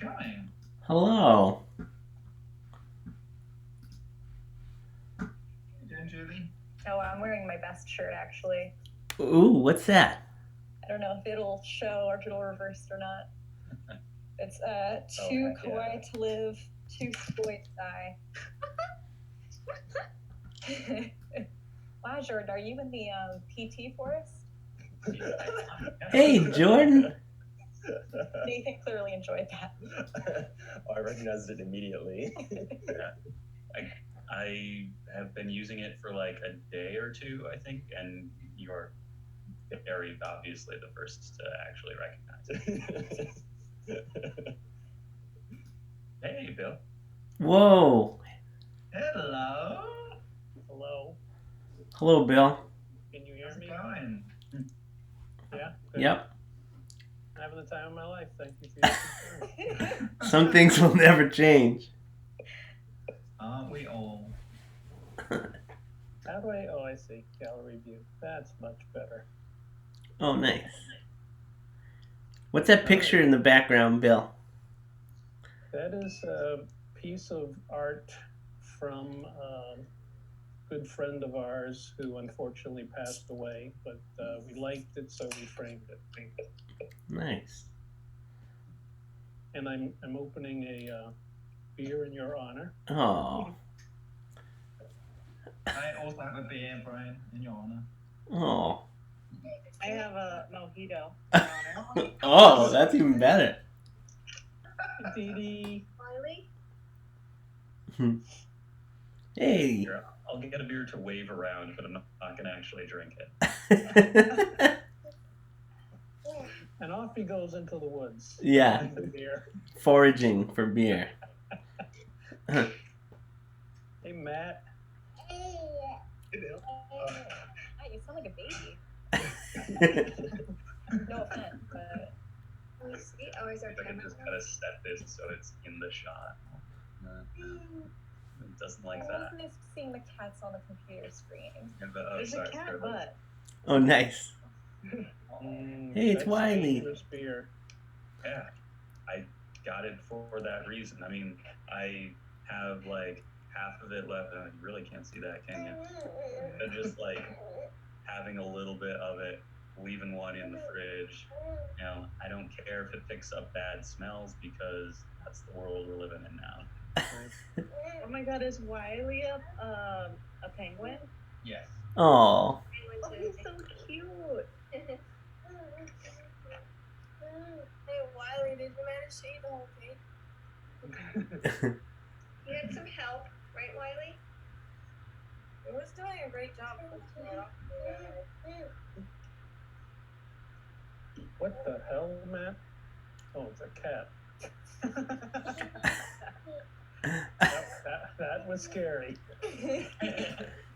going? Hello. How you doing, Julie? Oh, I'm wearing my best shirt actually. Ooh, what's that? I don't know if it'll show or if it'll reverse or not. It's too kawaii to live, too spoiled to die. Wow, Jordan, are you in the PT forest? Hey, Jordan. Nathan clearly enjoyed that. I recognized it immediately. I have been using it for like a day or two, I think, and you're very obviously the first to actually recognize it. Hey, Bill. Whoa. Hello. Hello. Hello, Bill. Can you hear How's it me? going? Yeah. Good. Yep. Having the time of my life. Thank you for your concern. Some things will never change. Aren't we all? How do I? Oh, I see. Gallery view. That's much better. Oh, nice. What's that picture in the background, Bill? That is a piece of art from a good friend of ours who unfortunately passed away, but we liked it, so we framed it. Nice. And I'm opening a beer in your honor. Oh. I also have a beer, Brian, in your honor. Oh. I have a mojito. Oh, that's even better. Dee Dee. Wiley? Hey. Here, I'll get a beer to wave around, but I'm not going to actually drink it. And off he goes into the woods. Yeah. The beer. Foraging for beer. Hey, Matt. Hey, Bill. You sound like a baby. No offense, but let me see. Oh, is our I can camera just on? kind of set this so it's in the shot. It doesn't like I that. miss seeing the cats on the computer screen. Yeah, but, There's a sorry, cat sorry. butt. Oh, nice. Hey, it's That's Wiley. dangerous beer. Yeah, I got it for that reason. I mean, I have like half of it left, and you really can't see that, can you? And just like having a little bit of it, leaving one in the fridge. You know, I don't care if it picks up bad smells because that's the world we're living in now. Oh my god, is Wiley a penguin? Yes. Oh. Oh, he's so cute. Hey, Wiley, did you manage to eat the whole cake? You had some help, right, Wiley? It was doing a great job. What the hell, Matt? Oh, it's a cat. that was scary.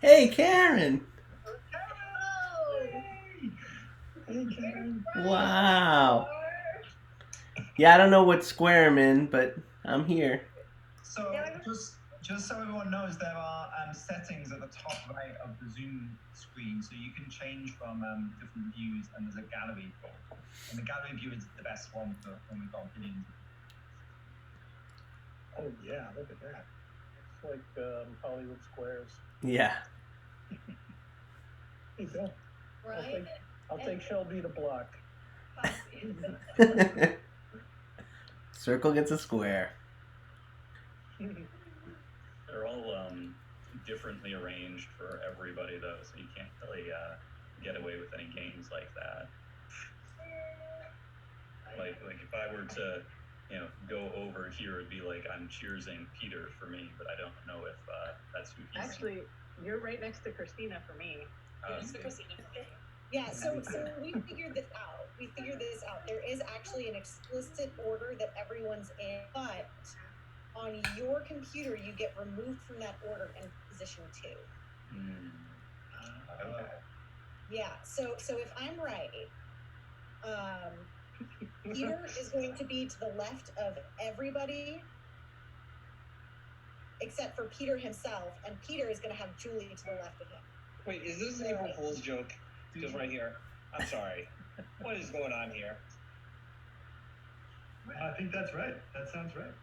Hey, Karen. Hey, Karen. Wow. Yeah, I don't know what square I'm in, but I'm here. So, just so everyone knows, there are settings at the top right of the Zoom screen, so you can change from different views, and there's a gallery view. And the gallery view is the best one for when we've got billions. Oh yeah, look at that. It's like Hollywood Squares. Yeah. Hey, Bill. Right? I'll take Shelby to block. Circle gets a square. They're all differently arranged for everybody, though, so you can't really get away with any games like that. Like if I were to, go over here, it'd be like I'm cheersing Peter for me, but I don't know if that's who he's. Actually, you're right next to Christina for me. Yeah, so we figured this out. There is actually an explicit order that everyone's in, but on your computer, you get removed from that order in position 2. Okay. Yeah, so if I'm right, Peter is going to be to the left of everybody except for Peter himself, and Peter is going to have Julie to the left of him. Wait, is this an April Fool's joke? Just right here. I'm sorry. What is going on here? I think that's right. That sounds right.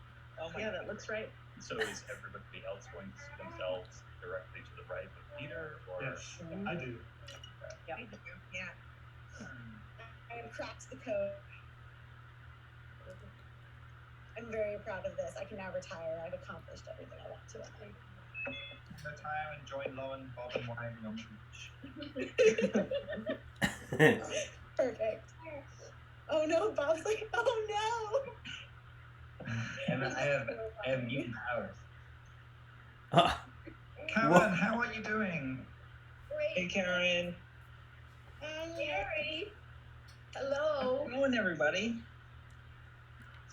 Oh yeah, that looks right. So is everybody else going to see themselves directly to the right of Peter? Or? Yes, I do. Yeah. I do. Yeah. I have cracked the code. I'm very proud of this. I can now retire. I've accomplished everything I want to. Retire and join Lauren, Bob, and Wiley on Twitch. Perfect. Oh no, Bob's like, oh no. And I have mutant powers. Oh, Karen, how are you doing? Hey, Karen. Gary. Hello. How's it going, everybody?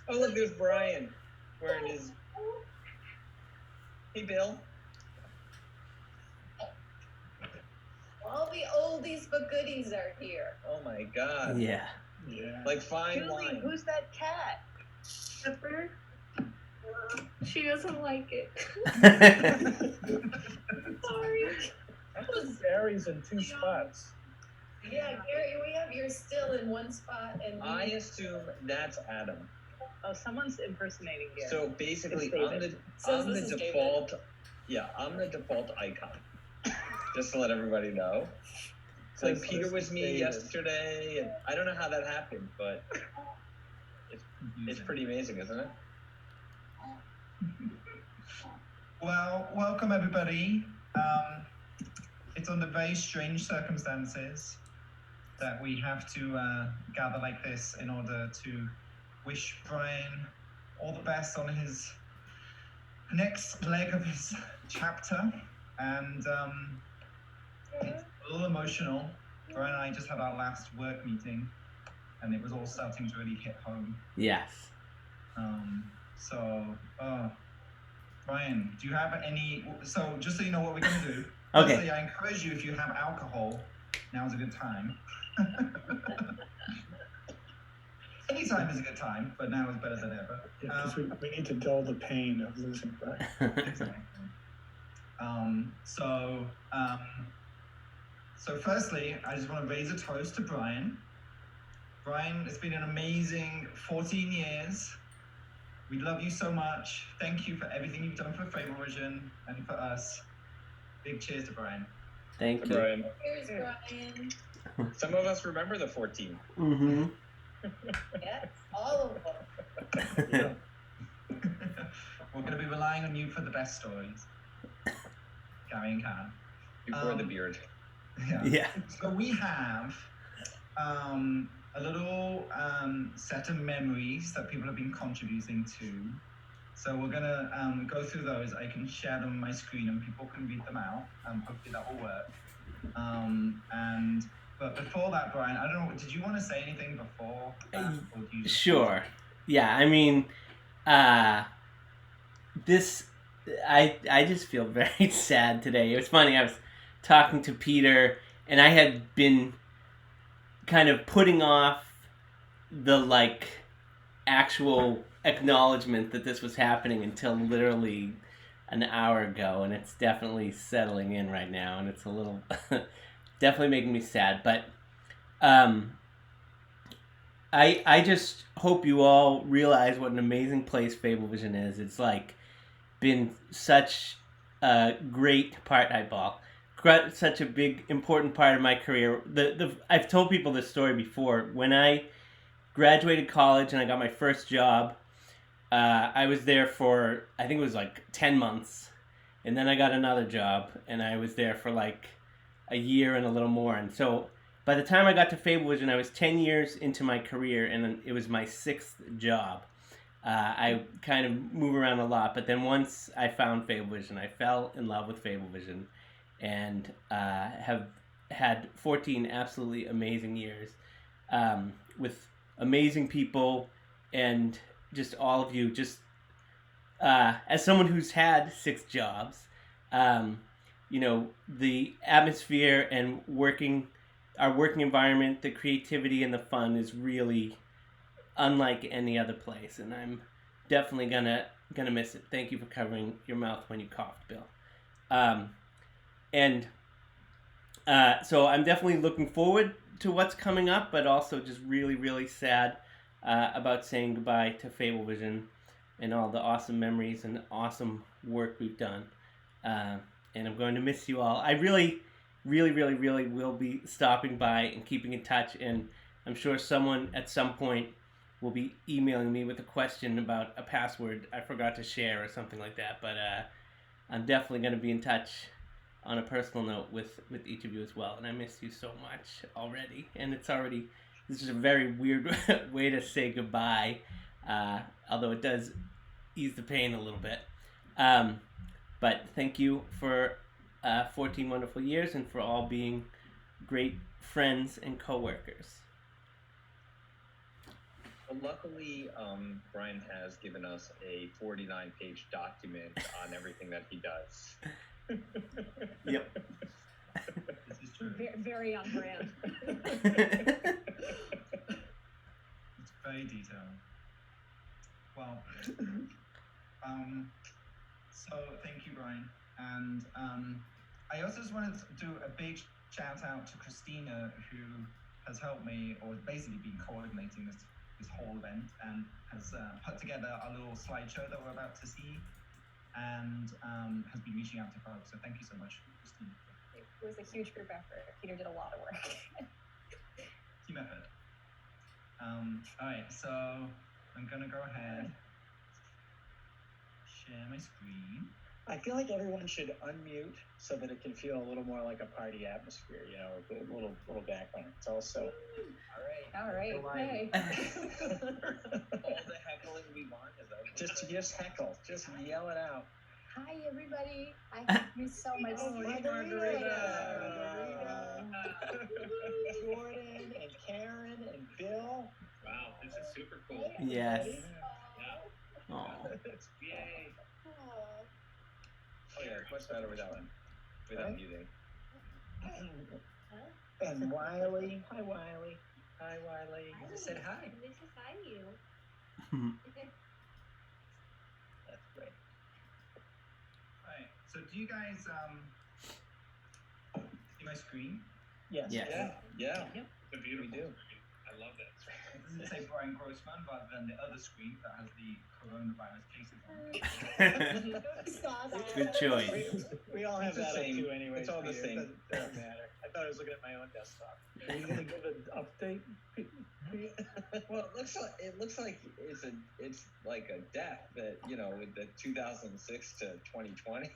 Oh, look, there's Brian wearing his. Hey, Bill. All the oldies but goodies are here. Oh my God. yeah. Yeah. Like fine Julie, wine. who's that cat? Pepper. She doesn't like it. Sorry. Gary's in two spots. Yeah, Gary, we have yours still in one spot, and I assume that's Adam. Oh, someone's impersonating Gary. So basically, It's David. Says I'm the this is default. Yeah, I'm the default icon. Just to let everybody know. Like Says Peter this was is me David. yesterday, and I don't know how that happened, but it's pretty amazing, isn't it? Well, welcome everybody. It's under very strange circumstances that we have to gather like this in order to wish Brian all the best on his next leg of his chapter. And it's a little emotional. Brian and I just had our last work meeting, and it was all starting to really hit home. Yes. Brian, do you have any? So just so you know what we're gonna do. Okay. Firstly, I encourage you, if you have alcohol, now's a good time. Any time is a good time, but now is better than ever. Yeah, because we need to dull the pain of losing Brian. Exactly. So firstly, I just want to raise a toast to Brian. Brian, it's been an amazing 14 years. We love you so much. Thank you for everything you've done for FableVision and for us. Big cheers to Brian. Thank you. Brian. here's Brian. Some of us remember the 14. Mm-hmm. Yes, all of them. We're going to be relying on you for the best stories. Gary and Karen. Before the beard. Yeah. Yeah. So we have a little set of memories that people have been contributing to. So we're gonna go through those. I can share them on my screen and people can read them out. Hopefully that will work. But before that, Brian, I don't know. Did you want to say anything before that, or do you just... Sure. Yeah. I mean, this. I just feel very sad today. It was funny. I was talking to Peter, and I had been kind of putting off the actual acknowledgement that this was happening until literally an hour ago, and it's definitely settling in right now, and it's a little definitely making me sad. But I just hope you all realize what an amazing place FableVision is. It's been such a great part. Such a big important part of my career. I've told people this story before. When I graduated college and I got my first job, I was there for, I think it was 10 months, and then I got another job and I was there for a year and a little more. And so by the time I got to FableVision, I was 10 years into my career, and it was my 6th job. I kind of move around a lot, but then once I found FableVision, I fell in love with FableVision, and have had 14 absolutely amazing years with amazing people, and just all of you. Just as someone who's had 6 jobs, the atmosphere and our working environment, the creativity and the fun is really unlike any other place, and I'm definitely gonna miss it. Thank you for covering your mouth when you coughed, Bill. So I'm definitely looking forward to what's coming up, but also just really, really sad about saying goodbye to FableVision and all the awesome memories and awesome work we've done. And I'm going to miss you all. I really, really, really, really will be stopping by and keeping in touch. And I'm sure someone at some point will be emailing me with a question about a password I forgot to share or something like that. But I'm definitely going to be in touch on a personal note with each of you as well. And I miss you so much already. And this is a very weird way to say goodbye, although it does ease the pain a little bit. But thank you for 14 wonderful years and for all being great friends and co-workers. Well, luckily, Brian has given us a 49-page document on everything that he does. Yep. This is true. Very on brand. It's very detailed. Well, so thank you, Brian. And I also just wanted to do a big shout out to Christina, who has helped me, or basically been coordinating this whole event, and has put together a little slideshow that we're about to see, and has been reaching out to folks. So thank you so much, Christina. It was a huge group effort. Peter did a lot of work. Team effort. All right, so I'm gonna go ahead, share my screen. I feel like everyone should unmute so that it can feel a little more like a party atmosphere, you know, with a little background. It's also All right. Hey. All the heckling we want is that just heckle, just yell it out. Hi, everybody. I have missed so much. Margarita, Jordan and Karen and Bill. Wow, this is super cool. Yes. Yeah. Aw. Yay. Oh yeah, much better without muting. And Wiley. Hi, Wiley. Hi, Wiley. Hi. You just said hi. Nice to find you. That's great. All right. So do you guys see my screen? Yes. Yes. Yeah. It's a beautiful We do. screen. I love that screen. It doesn't say Brian Grossman rather than the other screen that has the coronavirus cases on it. Good choice. We all have It's the that same. too anyway. It's all the same. Doesn't matter. I thought I was looking at my own desktop. Are you gonna give an update? Well, it looks like it's like a death that, you know, with the 2006 to 2020.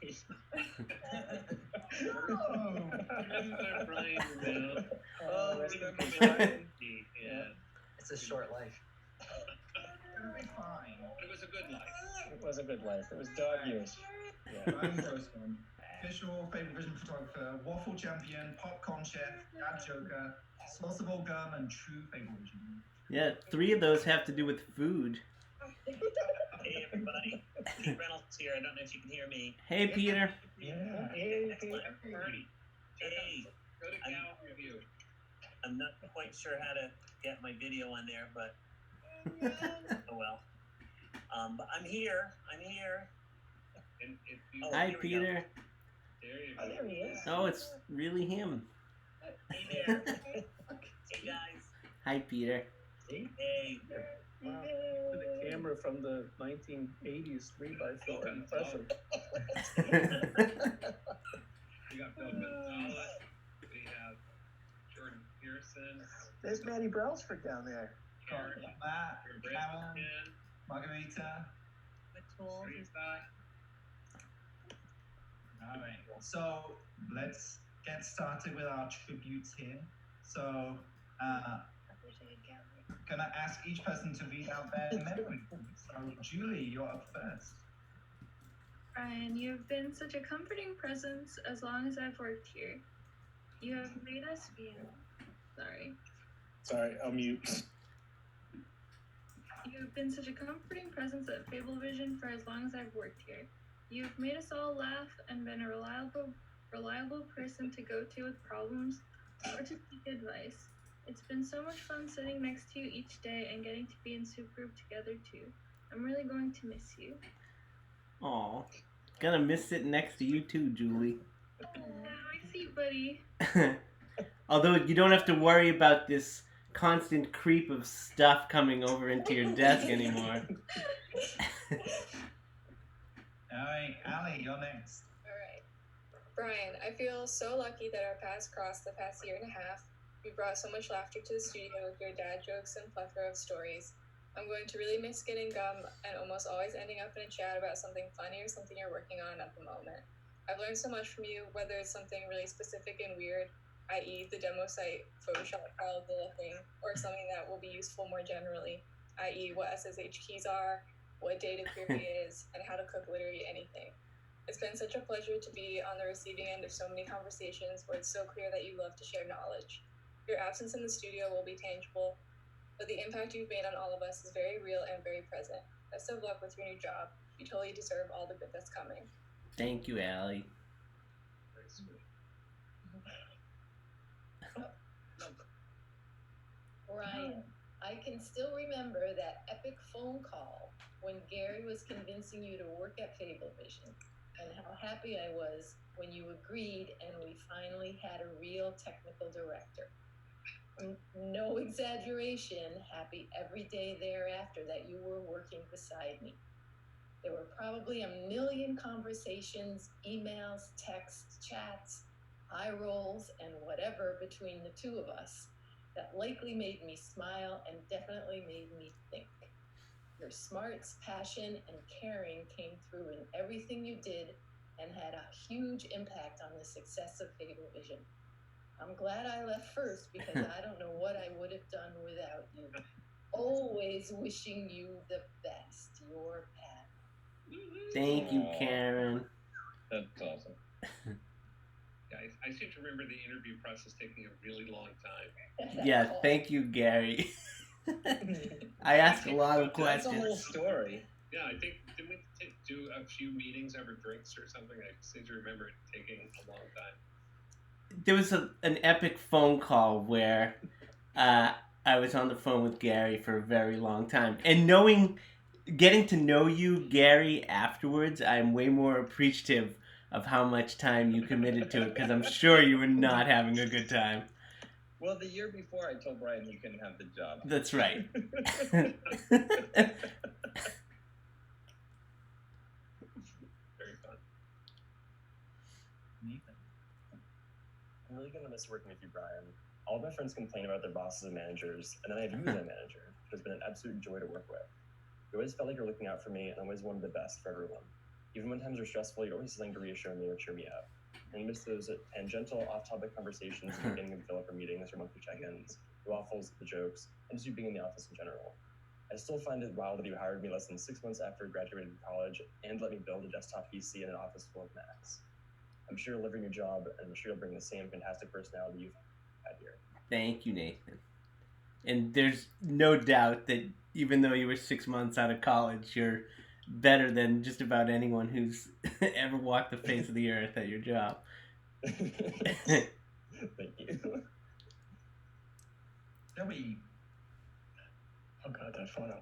Remember Brian Bill? Oh, remember Brian. Yeah. It's a short life. It'll be fine. It was a good life. It was a good life. It was dog years. Brian Grossman, official FableVision photographer, waffle champion, popcorn chef, dad joker, source of all gum, and true FableVision. Yeah, 3 of those have to do with food. Hey everybody, Pete Reynolds here. I don't know if you can hear me. Hey, Peter. Yeah. Excellent party. Hey, Go to Gal Review. I'm not quite sure how to get my video on there, but oh well. But I'm here. I'm here. And if you, Oh, Hi, here we go. Peter. there you Oh, go. there he is. Oh, it's really him. Hey there. Hey guys. Hi, Peter. See? Hey. Wow. The camera from the 1980s 3x4. Impressive. We got Bill Gonzalez. We have Jordan Pearson. There's Maddie Brailsford down there. Karen. Matt, Brett Karen, Ken. Margarita. Teresa. All right. So let's get started with our tributes here. So, gonna ask each person to read out their memory. So, Julie, you're up first. Brian, you have been such a comforting presence as long as I've worked here. You have made us feel. Sorry, I'll mute. You have been such a comforting presence at FableVision for as long as I've worked here. You have made us all laugh and been a reliable person to go to with problems or to seek advice. It's been so much fun sitting next to you each day and getting to be in soup group together too. I'm really going to miss you. Aw. Gonna miss sitting next to you too, Julie. Oh, I see, buddy. Although you don't have to worry about this constant creep of stuff coming over into your desk anymore. All right, Allie, you're next. Alright. Brian, I feel so lucky that our paths crossed the past year and a half. You brought so much laughter to the studio with your dad jokes and plethora of stories. I'm going to really miss getting gum and almost always ending up in a chat about something funny or something you're working on at the moment. I've learned so much from you, whether it's something really specific and weird, i.e. the demo site Photoshop file thing, or something that will be useful more generally, i.e. what SSH keys are, what data query is, and how to cook literally anything. It's been such a pleasure to be on the receiving end of so many conversations where it's so clear that you love to share knowledge. Your absence in the studio will be tangible, but the impact you've made on all of us is very real and very present. Best of luck with your new job. You totally deserve all the good that's coming. Thank you, Allie. Ryan, I can still remember that epic phone call when Gary was convincing you to work at FableVision, and how happy I was when you agreed and we finally had a real technical director. No exaggeration, happy every day thereafter that you were working beside me. There were probably a million conversations, emails, texts, chats, eye rolls, and whatever between the two of us that likely made me smile and definitely made me think. Your smarts, passion, and caring came through in everything you did and had a huge impact on the success of FableVision. I'm glad I left first because I don't know what I would have done without you. Always wishing you the best. Your Pat. Thank you, Karen. That's awesome. Guys, I seem to remember the interview process taking a really long time. Yeah, thank you, Gary. I asked a lot of questions. That's the whole story. Yeah, I think, didn't we do a few meetings over drinks or something? I seem to remember it taking a long time. There was an epic phone call where I was on the phone with Gary for a very long time. And getting to know you, Gary, afterwards, I'm way more appreciative of how much time you committed to it, because I'm sure you were not having a good time. Well, the year before, I told Brian he couldn't have the job. That's right. Very fun. I'm really going to miss working with you, Brian. All of my friends complain about their bosses and managers, and then I have you as a manager, which has been an absolute joy to work with. You always felt like you're looking out for me, and I always wanted the best for everyone. Even when times are stressful, you're always something to reassure me or cheer me up. And I miss those tangential, off-topic conversations at the beginning of the fill-up meetings or monthly check-ins, the waffles, the jokes, and just you being in the office in general. I still find it wild that you hired me less than 6 months after I graduated from college and let me build a desktop PC in an office full of Macs. I'm sure you'll live in your job, and I'm sure you'll bring the same fantastic personality you've had here. Thank you, Nathan. And there's no doubt that even though you were 6 months out of college, you're better than just about anyone who's ever walked the face of the earth at your job. Thank you. Joey. Oh God, that photo.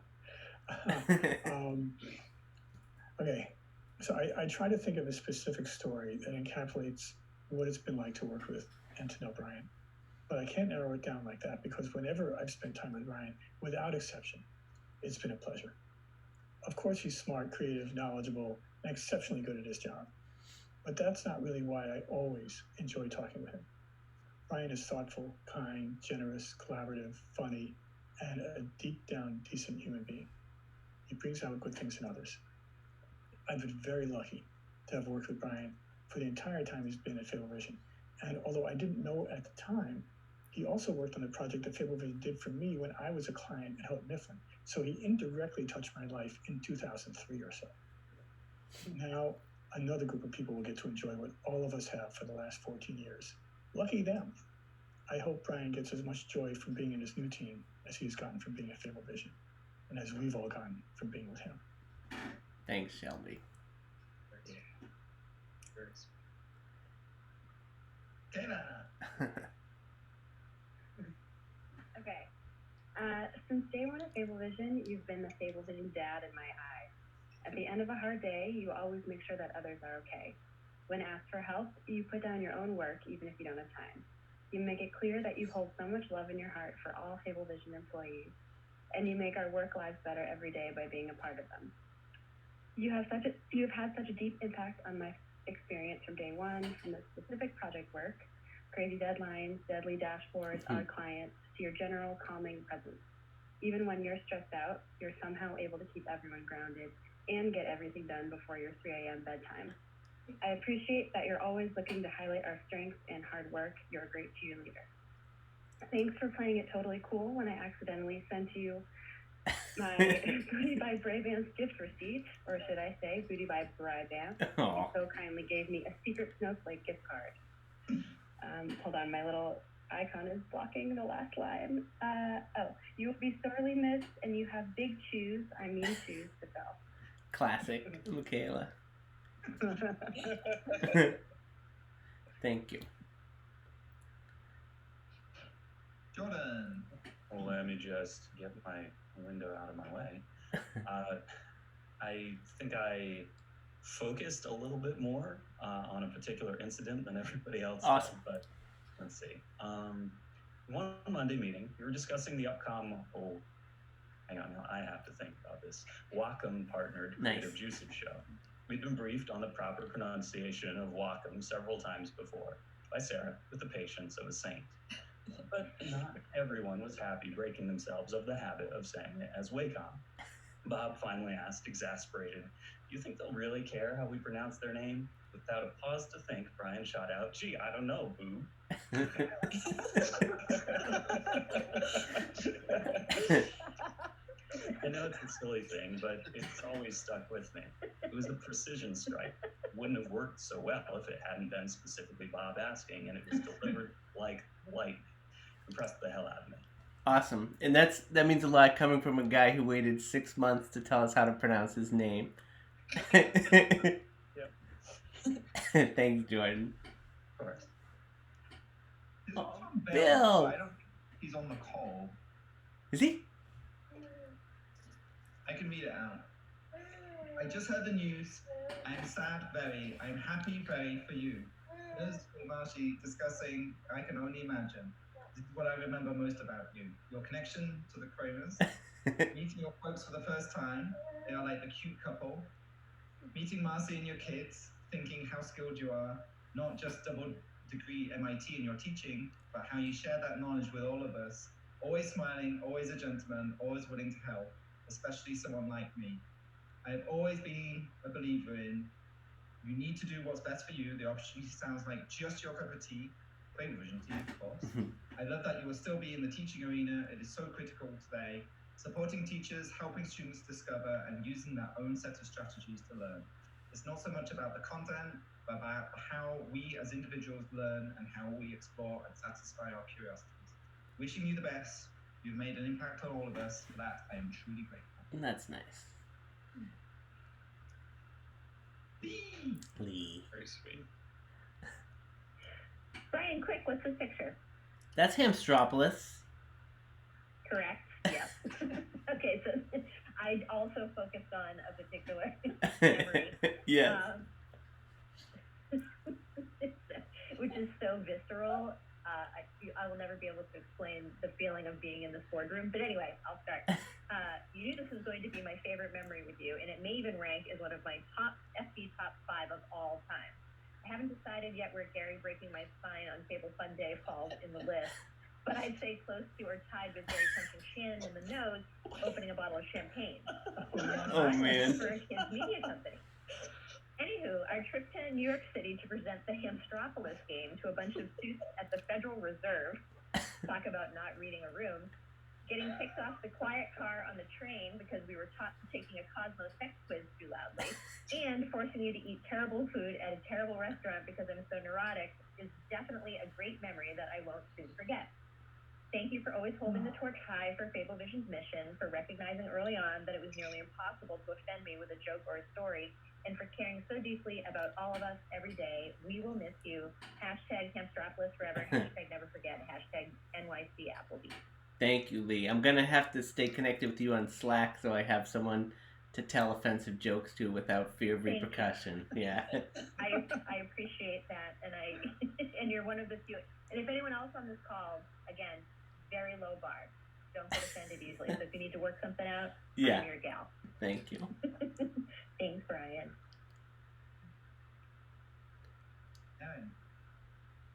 Okay, so I try to think of a specific story that encapsulates what it's been like to work with and to know Brian. But I can't narrow it down like that because whenever I've spent time with Brian, without exception, it's been a pleasure. Of course, he's smart, creative, knowledgeable, and exceptionally good at his job. But that's not really why I always enjoy talking with him. Brian is thoughtful, kind, generous, collaborative, funny, and a deep down decent human being. He brings out good things in others. I've been very lucky to have worked with Brian for the entire time he's been at FableVision. And although I didn't know at the time, he also worked on the project that FableVision did for me when I was a client at Houghton Mifflin. So he indirectly touched my life in 2003 or so. Now, another group of people will get to enjoy what all of us have for the last 14 years. Lucky them. I hope Brian gets as much joy from being in his new team as he's gotten from being at FableVision, and as we've all gotten from being with him. Thanks, Shelby. Okay. Since day one at FableVision, you've been the FableVision dad in my eyes. At the end of a hard day, you always make sure that others are okay. When asked for help, you put down your own work even if you don't have time. You make it clear that you hold so much love in your heart for all FableVision employees, and you make our work lives better every day by being a part of them. You have had such a deep impact on my experience from day one, from the specific project work, crazy deadlines, deadly dashboards, odd clients, to your general calming presence. Even when you're stressed out, you're somehow able to keep everyone grounded and get everything done before your 3 a.m. bedtime. I appreciate that you're always looking to highlight our strengths and hard work. You're a great cheerleader. Thanks for playing it totally cool when I accidentally sent you my Booty by Brabant's gift receipt, or should I say Booty by Brabant. You so kindly gave me a secret snowflake gift card. Hold on, my little icon is blocking the last line. You will be sorely missed, and you have big shoes, shoes to fill. Classic, Michaela. Thank you. Jordan. Well, let me just get my window out of my way. I think I focused a little bit more on a particular incident than everybody else Awesome. did, but let's see. One Monday meeting, we were discussing the hang on, I have to think about this. Wacom partnered Creative Juices show. We'd been briefed on the proper pronunciation of Wacom several times before by Sarah with the patience of a saint. But not everyone was happy breaking themselves of the habit of saying it as Wacom. Bob finally asked, exasperated, "Do you think they'll really care how we pronounce their name?" Without a pause to think, Brian shot out, "Gee, I don't know, boob." I know it's a silly thing, but it's always stuck with me. It was a precision strike. It wouldn't have worked so well if it hadn't been specifically Bob asking, and it was delivered like lightning. Impressed the hell out of me. Awesome. And that means a lot coming from a guy who waited 6 months to tell us how to pronounce his name. Yep. Thanks, Jordan. Of course. Bill. I don't think he's on the call. Is he? I can read it out. I just heard the news. I'm sad very. I'm happy very for you. Liz and Marshy discussing I Can Only Imagine. This is what I remember most about you. Your connection to the Kronos. Meeting your folks for the first time. They are like the cute couple. Meeting Marcy and your kids. Thinking how skilled you are. Not just double degree MIT in your teaching, but how you share that knowledge with all of us. Always smiling, always a gentleman, always willing to help. Especially someone like me. I have always been a believer in you need to do what's best for you. The opportunity sounds like just your cup of tea. FableVision tea, of course. I love that you will still be in the teaching arena. It is so critical today. Supporting teachers, helping students discover, and using their own set of strategies to learn. It's not so much about the content, but about how we as individuals learn and how we explore and satisfy our curiosities. Wishing you the best. You've made an impact on all of us. For that, I am truly grateful. That's nice. Lee. Very sweet. Brian, quick, what's this picture? That's Hamstropolis. Correct. Yeah. Okay, so I also focused on a particular memory. Yes. Which is so visceral. I will never be able to explain the feeling of being in this boardroom. But anyway, I'll start. You knew this was going to be my favorite memory with you, and it may even rank as one of my FB top 5 of all time. I haven't decided yet where Gary breaking my spine on Fable Fun Day falls in the list, but I'd say close to or tied with Gary punching Shannon in the nose, opening a bottle of champagne. Oh, man. For his media company. Anywho, our trip to New York City to present the Hamstropolis game to a bunch of suits at the Federal Reserve, talk about not reading a room, getting kicked off the quiet car on the train because we were taught taking a Cosmo sex quiz too loudly, and forcing you to eat terrible food at a terrible restaurant because I'm so neurotic is definitely a great memory that I won't soon forget. Thank you for always holding the torch high for FableVision's mission, for recognizing early on that it was nearly impossible to offend me with a joke or a story, and for caring so deeply about all of us every day. We will miss you. Hashtag Hamstropolis forever. Hashtag never forget. Hashtag NYC Applebee's. Thank you, Lee. I'm going to have to stay connected with you on Slack so I have someone to tell offensive jokes to without fear of Thank you. repercussion. Yeah. I appreciate that, and and you're one of the few. And if anyone else on this call, again, very low bar. Don't get offended easily. So if you need to work something out, Yeah. I'm your gal. Thank you. Thanks, Brian.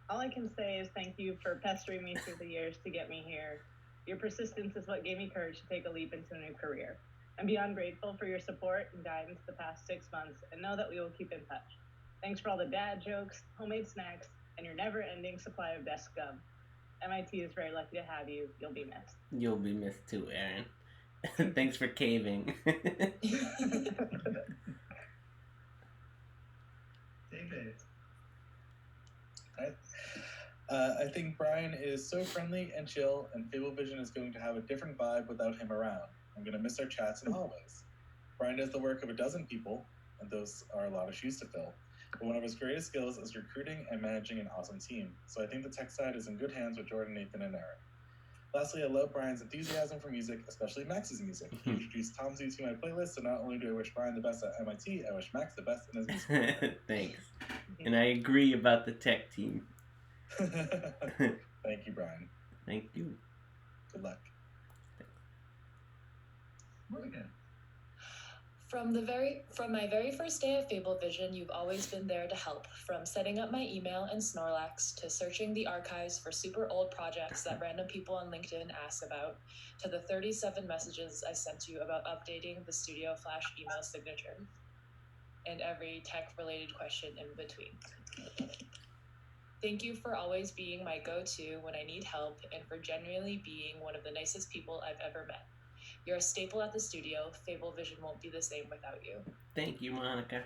All I can say is thank you for pestering me through the years to get me here. Your persistence is what gave me courage to take a leap into a new career. I'm beyond grateful for your support and guidance the past 6 months, and know that we will keep in touch. Thanks for all the dad jokes, homemade snacks, and your never-ending supply of desk gum. MIT is very lucky to have you. You'll be missed. You'll be missed too, Aaron. Thanks for caving. David. I think Brian is so friendly and chill, and FableVision is going to have a different vibe without him around. I'm going to miss our chats and hallways. Brian does the work of a dozen people, and those are a lot of shoes to fill. But one of his greatest skills is recruiting and managing an awesome team. So I think the tech side is in good hands with Jordan, Nathan, and Aaron. Lastly, I love Brian's enthusiasm for music, especially Max's music. He introduced Tom Z to my playlist, so not only do I wish Brian the best at MIT, I wish Max the best in his music career. Thanks. And I agree about the tech team. Thank you, Brian. Thank you. Good luck. Morgan. From my very first day at FableVision, you've always been there to help, from setting up my email and Snorlax, to searching the archives for super old projects that random people on LinkedIn ask about, to the 37 messages I sent you about updating the Studio Flash email signature, and every tech-related question in between. Thank you for always being my go-to when I need help, and for genuinely being one of the nicest people I've ever met. You're a staple at the studio. FableVision won't be the same without you. Thank you, Monica.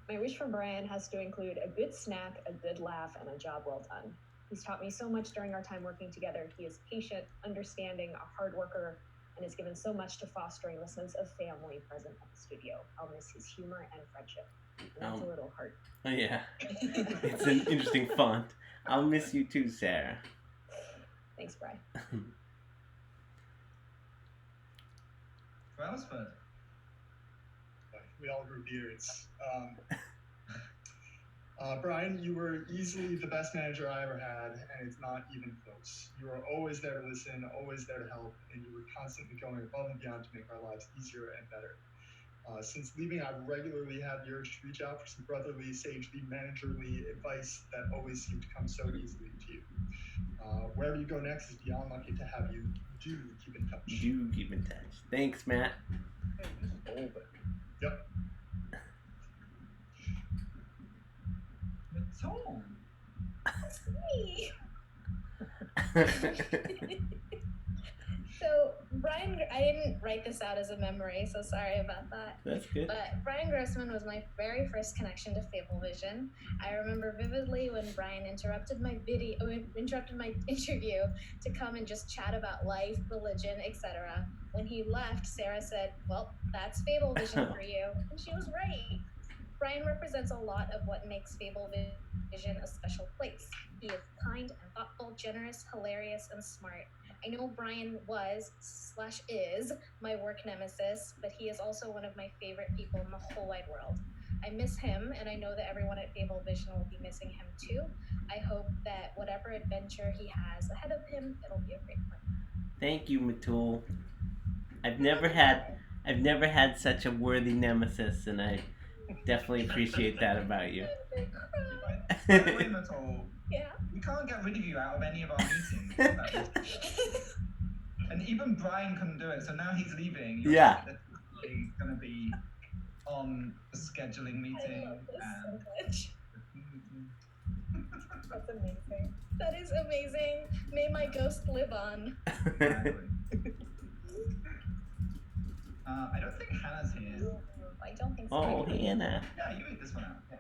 My wish for Brian has to include a good snack, a good laugh, and a job well done. He's taught me so much during our time working together. He is patient, understanding, a hard worker, and has given so much to fostering the sense of family present at the studio. I'll miss his humor and friendship. And that's a little heart. Oh, yeah. It's an interesting font. I'll miss you too, Sarah. Thanks, Brian. Ralsford. We all grew beards. Brian, you were easily the best manager I ever had, and it's not even close. You were always there to listen, always there to help, and you were constantly going above and beyond to make our lives easier and better. Since leaving, I've regularly had the urge to reach out for some brotherly, sagely, managerly advice that always seemed to come so easily to you. Wherever you go next is beyond lucky to have you. Do keep in touch. Do keep in touch. Thanks, Matt. Yep. Tom. That's me. So Brian, I didn't write this out as a memory, so sorry about that. That's good. But Brian Grossman was my very first connection to FableVision. I remember vividly when Brian interrupted my interview to come and just chat about life, religion, etc. When he left, Sarah said, "Well, that's FableVision for you," and she was right. Brian represents a lot of what makes FableVision a special place. He is kind and thoughtful, generous, hilarious, and smart. I know Brian was/is my work nemesis, but he is also one of my favorite people in the whole wide world. I miss him, and I know that everyone at FableVision will be missing him too. I hope that whatever adventure he has ahead of him, it'll be a great one. Thank you, Matul. I've never had such a worthy nemesis, and I definitely appreciate that about you. Yeah. We can't get rid of you out of any of our meetings. And even Brian couldn't do it, so now he's leaving. Yeah. He's going to be on the scheduling meeting. I love this so much. That's amazing. That is amazing. May my ghost live on. I don't think Hannah's here. I don't think so. Oh, Hannah. Yeah, you read this one out. Yeah.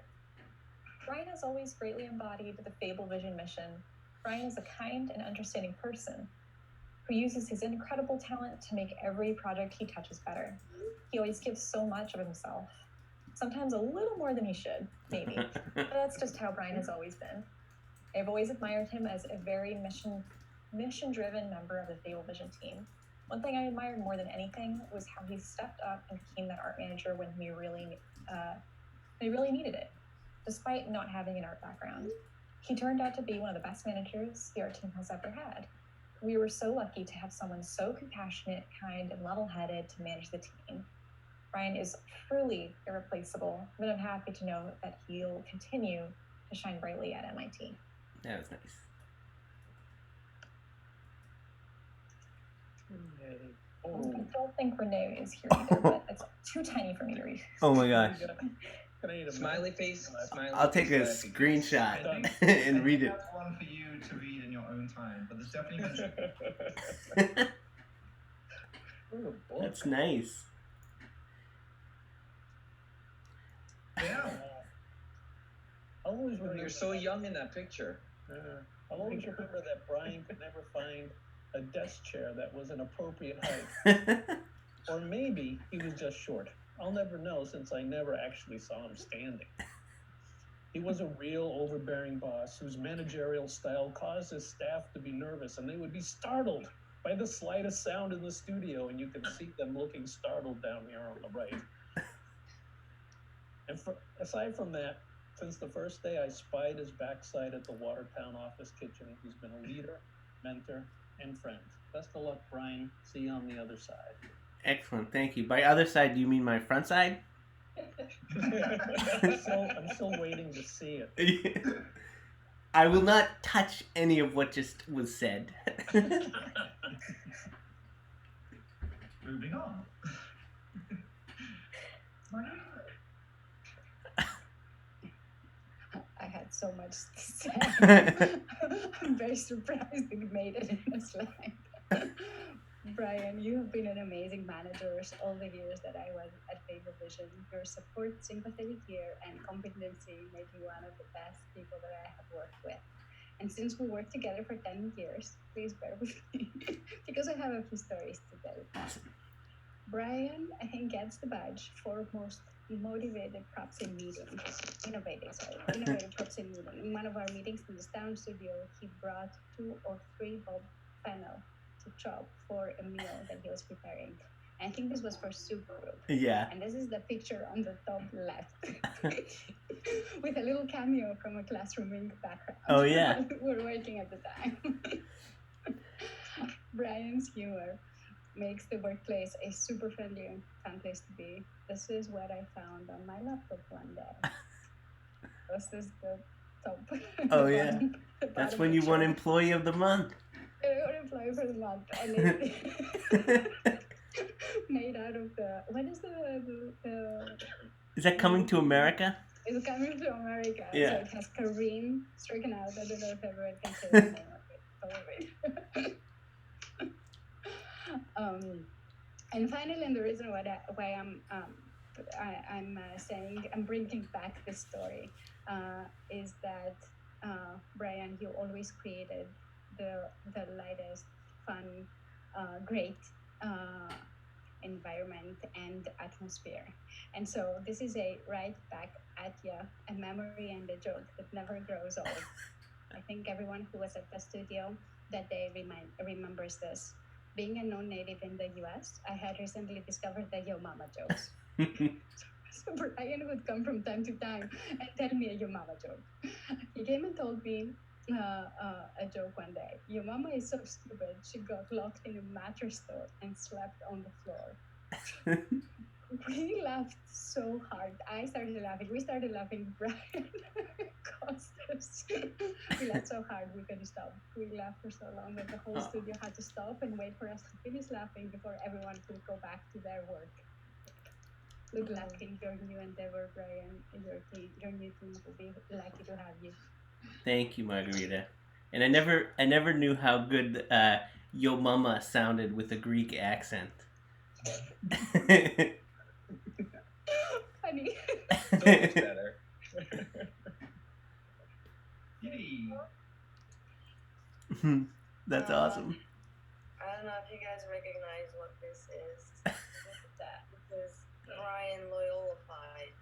Brian has always greatly embodied the FableVision mission. Brian is a kind and understanding person who uses his incredible talent to make every project he touches better. He always gives so much of himself. Sometimes a little more than he should, maybe. But that's just how Brian has always been. I've always admired him as a very mission-driven member of the FableVision team. One thing I admired more than anything was how he stepped up and became that art manager when we really needed it, despite not having an art background. He turned out to be one of the best managers the art team has ever had. We were so lucky to have someone so compassionate, kind, and level-headed to manage the team. Brian is truly irreplaceable, but I'm happy to know that he'll continue to shine brightly at MIT. That was nice. I don't think Renee is here either, but it's too tiny for me to read. Oh my gosh. Smiley face. Smiley I'll take a face. screenshot and read it. That's one for you to read in your own time, but there's definitely That's nice. Yeah. Always You're so young in that picture. I'll always remember that Brian could never find a desk chair that was an appropriate height. Or maybe he was just short. I'll never know since I never actually saw him standing. He was a real overbearing boss whose managerial style caused his staff to be nervous, and they would be startled by the slightest sound in the studio, and you can see them looking startled down here on the right. And aside from that, since the first day I spied his backside at the Watertown office kitchen, he's been a leader, mentor, and friend. Best of luck, Brian. See you on the other side. Excellent, thank you. By other side, do you mean my front side? I'm still waiting to see it. I will not touch any of what just was said. Moving on. I had so much to say. I'm very surprised it made it in the slide. Brian, you have been an amazing manager all the years that I was at FableVision. Your support, sympathetic ear, and competency made you one of the best people that I have worked with. And since we worked together for 10 years, please bear with me because I have a few stories to tell. Awesome. Brian, I think, gets the badge for most motivated props in meetings. Innovative props in meetings. In one of our meetings in the sound studio, he brought 2 or 3 bulb fennel to chop for a meal that he was preparing. I think this was for soup group. Yeah. And this is the picture on the top left with a little cameo from a classroom ink background. Oh, yeah. We're working at the time. Brian's humor makes the workplace a super friendly and fun place to be. This is what I found on my laptop one day. This is the top. Oh, yeah. That's when you won Employee of the Month. Employee for the month. And made out of the, what is the Is that Coming to America? It's Coming to America. Yeah. So it has Kareem stricken out. I don't know if everyone can say the name of it. And finally, and the reason why I'm saying I'm bringing back this story is that Brian, you always created the lightest, fun, great environment and atmosphere. And so this is a right back at you, a memory and a joke that never grows old. I think everyone who was at the studio that day remembers this. Being a non-native in the US, I had recently discovered the Yo Mama jokes. So Brian would come from time to time and tell me a Yo Mama joke. He came and told me a joke one day. Your mama is so stupid, she got locked in a mattress store and slept on the floor. We laughed so hard. I started laughing. We started laughing. Brian caused us. We laughed so hard we couldn't stop. We laughed for so long that the whole studio had to stop and wait for us to finish laughing before everyone could go back to their work. Good luck in your new endeavor, Brian. Your new team will be lucky to have you. Thank you, Margarita. And I never knew how good Yo Mama sounded with a Greek accent. Funny. So much better. That's awesome. I don't know if you guys recognize what this is. This is Brian Loyolified.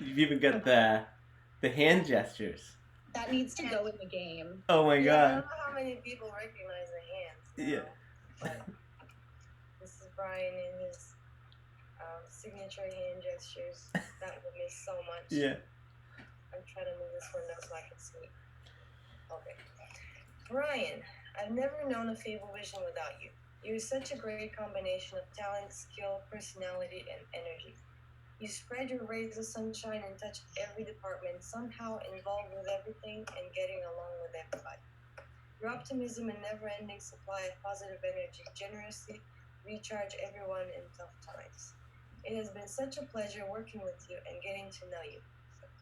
You've even got the hand gestures. That needs to go in the game. Oh my I god. don't know how many people recognize the hands. Yeah. But this is Brian in his signature hand gestures that will miss so much. Yeah. I'm trying to move this window so I can see. Okay. Brian, I've never known a FableVision without you. You're such a great combination of talent, skill, personality, and energy. You spread your rays of sunshine and touch every department, somehow involved with everything and getting along with everybody. Your optimism and never-ending supply of positive energy generously recharge everyone in tough times. It has been such a pleasure working with you and getting to know you.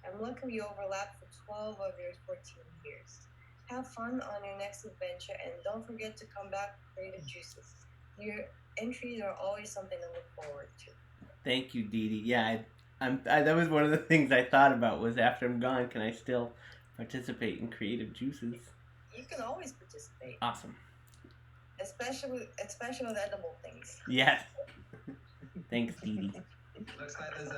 I'm lucky we overlapped for 12 of your 14 years. Have fun on your next adventure and don't forget to come back with creative juices. Your entries are always something to look forward to. Thank you, Dee Dee. Yeah, that was one of the things I thought about was after I'm gone, can I still participate in creative juices? You can always participate, Awesome. especially with edible things. Yes. Thanks, Dee Dee. Looks like there's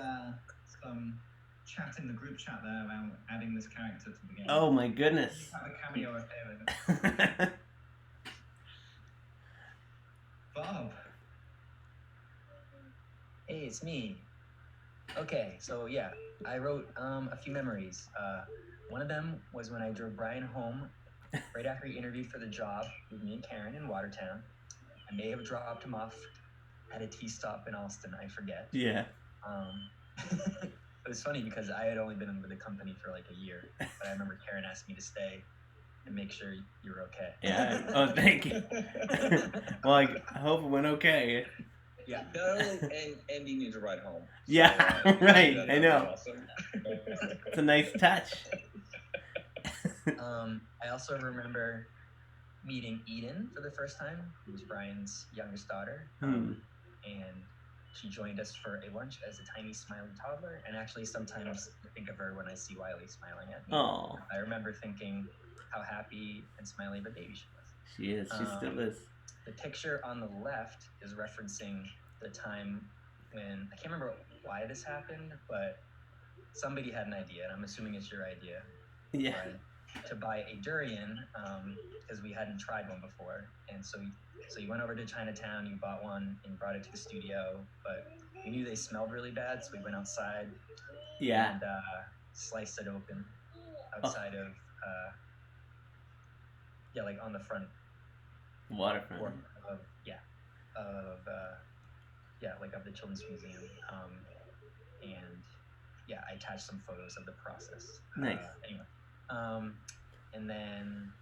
some chat in the group chat there around adding this character to the game. Oh my goodness. You have a cameo appearance. Bob. Hey, it's me. Okay, so yeah, I wrote a few memories. One of them was when I drove Brian home right after he interviewed for the job with me and Karen in Watertown. I may have dropped him off at a tea stop in Alston, I forget. Yeah. It was funny because I had only been with the company for like a year, but I remember Karen asked me to stay and make sure you were okay. Yeah. Oh, thank you. Well, I hope it went okay. Yeah. Not only and you need to ride home. Yeah, So, right. that I was know. awesome. It's a nice touch. I also remember meeting Eden for the first time, who was Brian's youngest daughter. And she joined us for a lunch as a tiny smiling toddler. And actually, sometimes I think of her when I see Wiley smiling at me. Aw. I remember thinking how happy and smiley of a baby she was. She is. She still is. The picture on the left is referencing the time when, I can't remember why this happened, but somebody had an idea, and I'm assuming it's your idea. Yeah. To buy a durian, because we hadn't tried one before. And so you went over to Chinatown, you bought one, and brought it to the studio, but we knew they smelled really bad, so we went outside Yeah. and sliced it open outside of, like on the front Waterfront. Of the Children's Museum. And yeah, I attached some photos of the process. Nice. And then,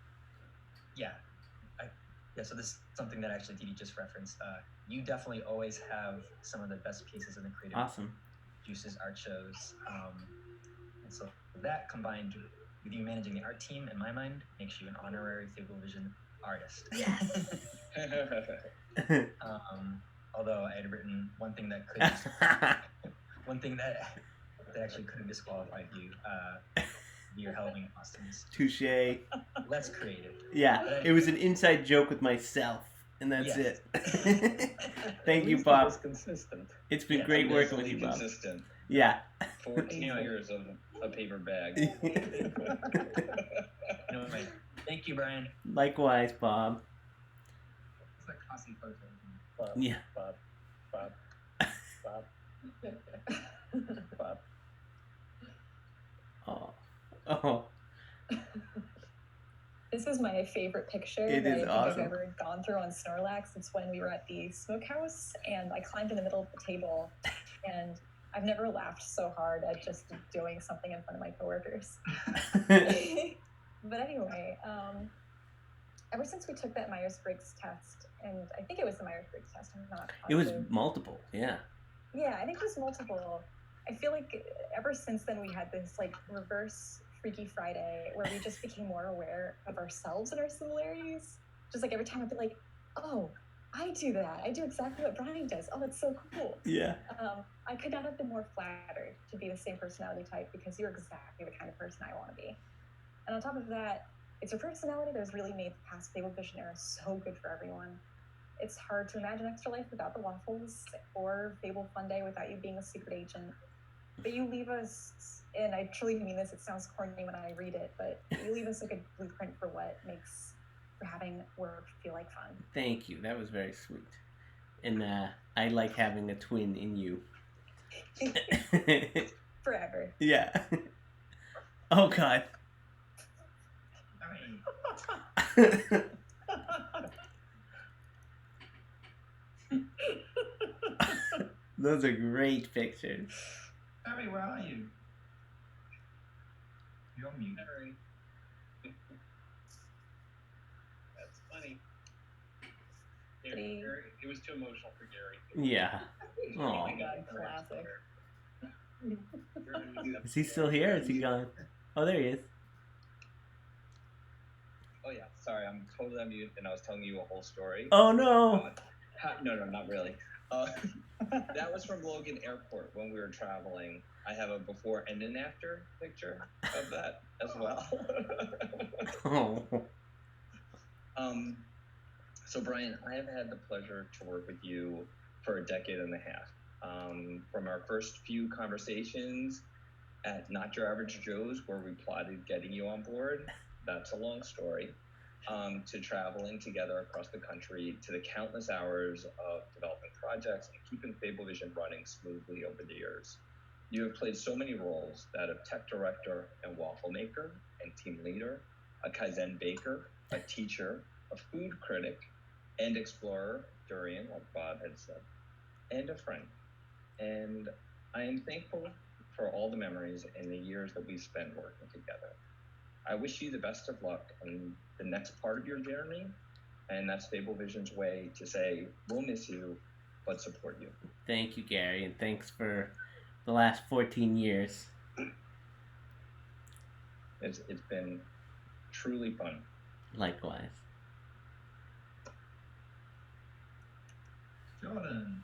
so this is something that actually Dee Dee just referenced. You definitely always have some of the best pieces in the creative Awesome. juices art shows. And so that combined with you managing the art team, in my mind, makes you an honorary FableVision artist. Yes. Although I had written one thing that actually could have disqualified you. Your Halloween costumes. Touche. Less creative. Yeah, it was an inside joke with myself, and that's Yes. it. Thank you, least it Bob. was consistent. It's been great working with you, Bob. Consistent. Yeah. 14 years of a paper bag. Anyway, thank you, Brian. Likewise, Bob. It's like classy photo. Bob, Yeah. Bob. Oh. This is my favorite picture It that I is think awesome. I've ever gone through on Snorlax. It's when we were at the smokehouse and I climbed in the middle of the table, and I've never laughed so hard at just doing something in front of my coworkers. But anyway, ever since we took that Myers-Briggs test, and I think it was the Myers-Briggs test, I'm not It was positive. multiple, yeah. Yeah, I think it was multiple. I feel like ever since then we had this like reverse Freaky Friday where we just became more aware of ourselves and our similarities. Just like every time I'd be like, oh, I do that. I do exactly what Brian does. Oh, that's so cool. Yeah. I could not have been more flattered to be the same personality type because you're exactly the kind of person I want to be. And on top of that, it's your personality that has really made the past FableVision era so good for everyone. It's hard to imagine Extra Life without the waffles or Fable Fun Day without you being a secret agent. but you leave us, and I truly mean this, it sounds corny when I read it, but you leave us a good blueprint for what makes for having work feel like fun. Thank you. That was very sweet. And I like having a twin in you. Forever. Yeah. Oh, God. Those are great pictures. Harry, where are you? You're on mute. Harry. That's funny. Gary, it was too emotional for Gary. Yeah. Oh my God, classic. Is he still here? Is he gone? Oh, there he is. Oh yeah, sorry, I'm totally on mute, and I was telling you a whole story. Oh no! No, not really. That was from Logan Airport when we were traveling. I have a before and an after picture of that as well. So Brian, I have had the pleasure to work with you for a decade and a half. From our first few conversations at Not Your Average Joe's, where we plotted getting you on board, that's a long story, to traveling together across the country, to the countless hours of development projects and keeping FableVision running smoothly over the years. You have played so many roles, that of tech director and waffle maker and team leader, a Kaizen baker, a teacher, a food critic, and explorer, Durian, like Bob had said, and a friend. And I am thankful for all the memories and the years that we spent working together. I wish you the best of luck in the next part of your journey, and that's FableVision's way to say, we'll miss you, but support you. Thank you, Gary, and thanks for the last 14 years. It's been truly fun. Likewise. Jordan.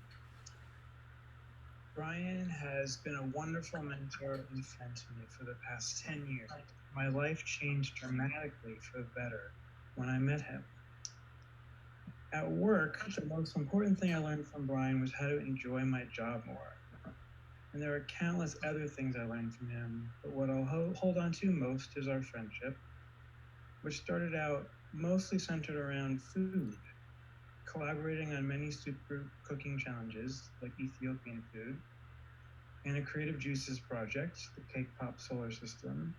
Brian has been a wonderful mentor and friend to me for the past 10 years. My life changed dramatically for the better when I met him. At work, the most important thing I learned from Brian was how to enjoy my job more. And there are countless other things I learned from him, but what I'll hold on to most is our friendship, which started out mostly centered around food, collaborating on many soup group cooking challenges like Ethiopian food, and a creative juices project, the Cake Pop Solar System,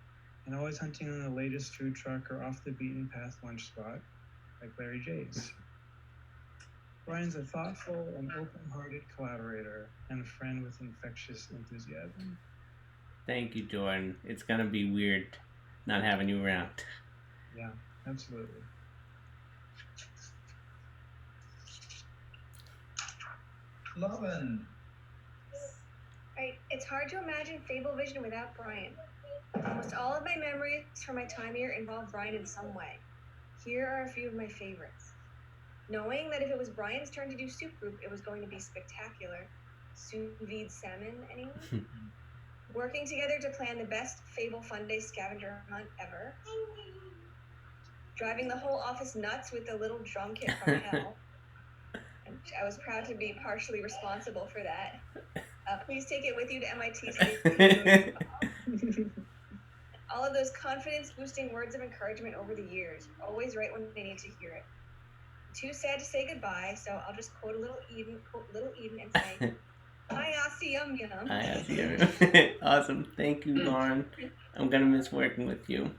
and always hunting on the latest food truck or off the beaten path lunch spot like Larry J's. Brian's a thoughtful and open-hearted collaborator and a friend with infectious enthusiasm. Thank you, Jordan. It's gonna be weird not having you around. Yeah, absolutely. Lauren. Right. It's hard to imagine FableVision without Brian. Almost all of my memories from my time here involve Brian in some way. Here are a few of my favorites. Knowing that if it was Brian's turn to do soup group, it was going to be spectacular. Sous vide salmon, anyone? Working together to plan the best Fable Fun Day scavenger hunt ever. Driving the whole office nuts with the little drum kit from hell. And I was proud to be partially responsible for that. Please take it with you to MIT. All of those confidence-boosting words of encouragement over the years, always right when they need to hear it. Too sad to say goodbye, so I'll just quote Little Eden and say, "Hi, Aussie, yum yum." Hi, Aussie. Awesome. Thank you, Lauren. I'm gonna miss working with you.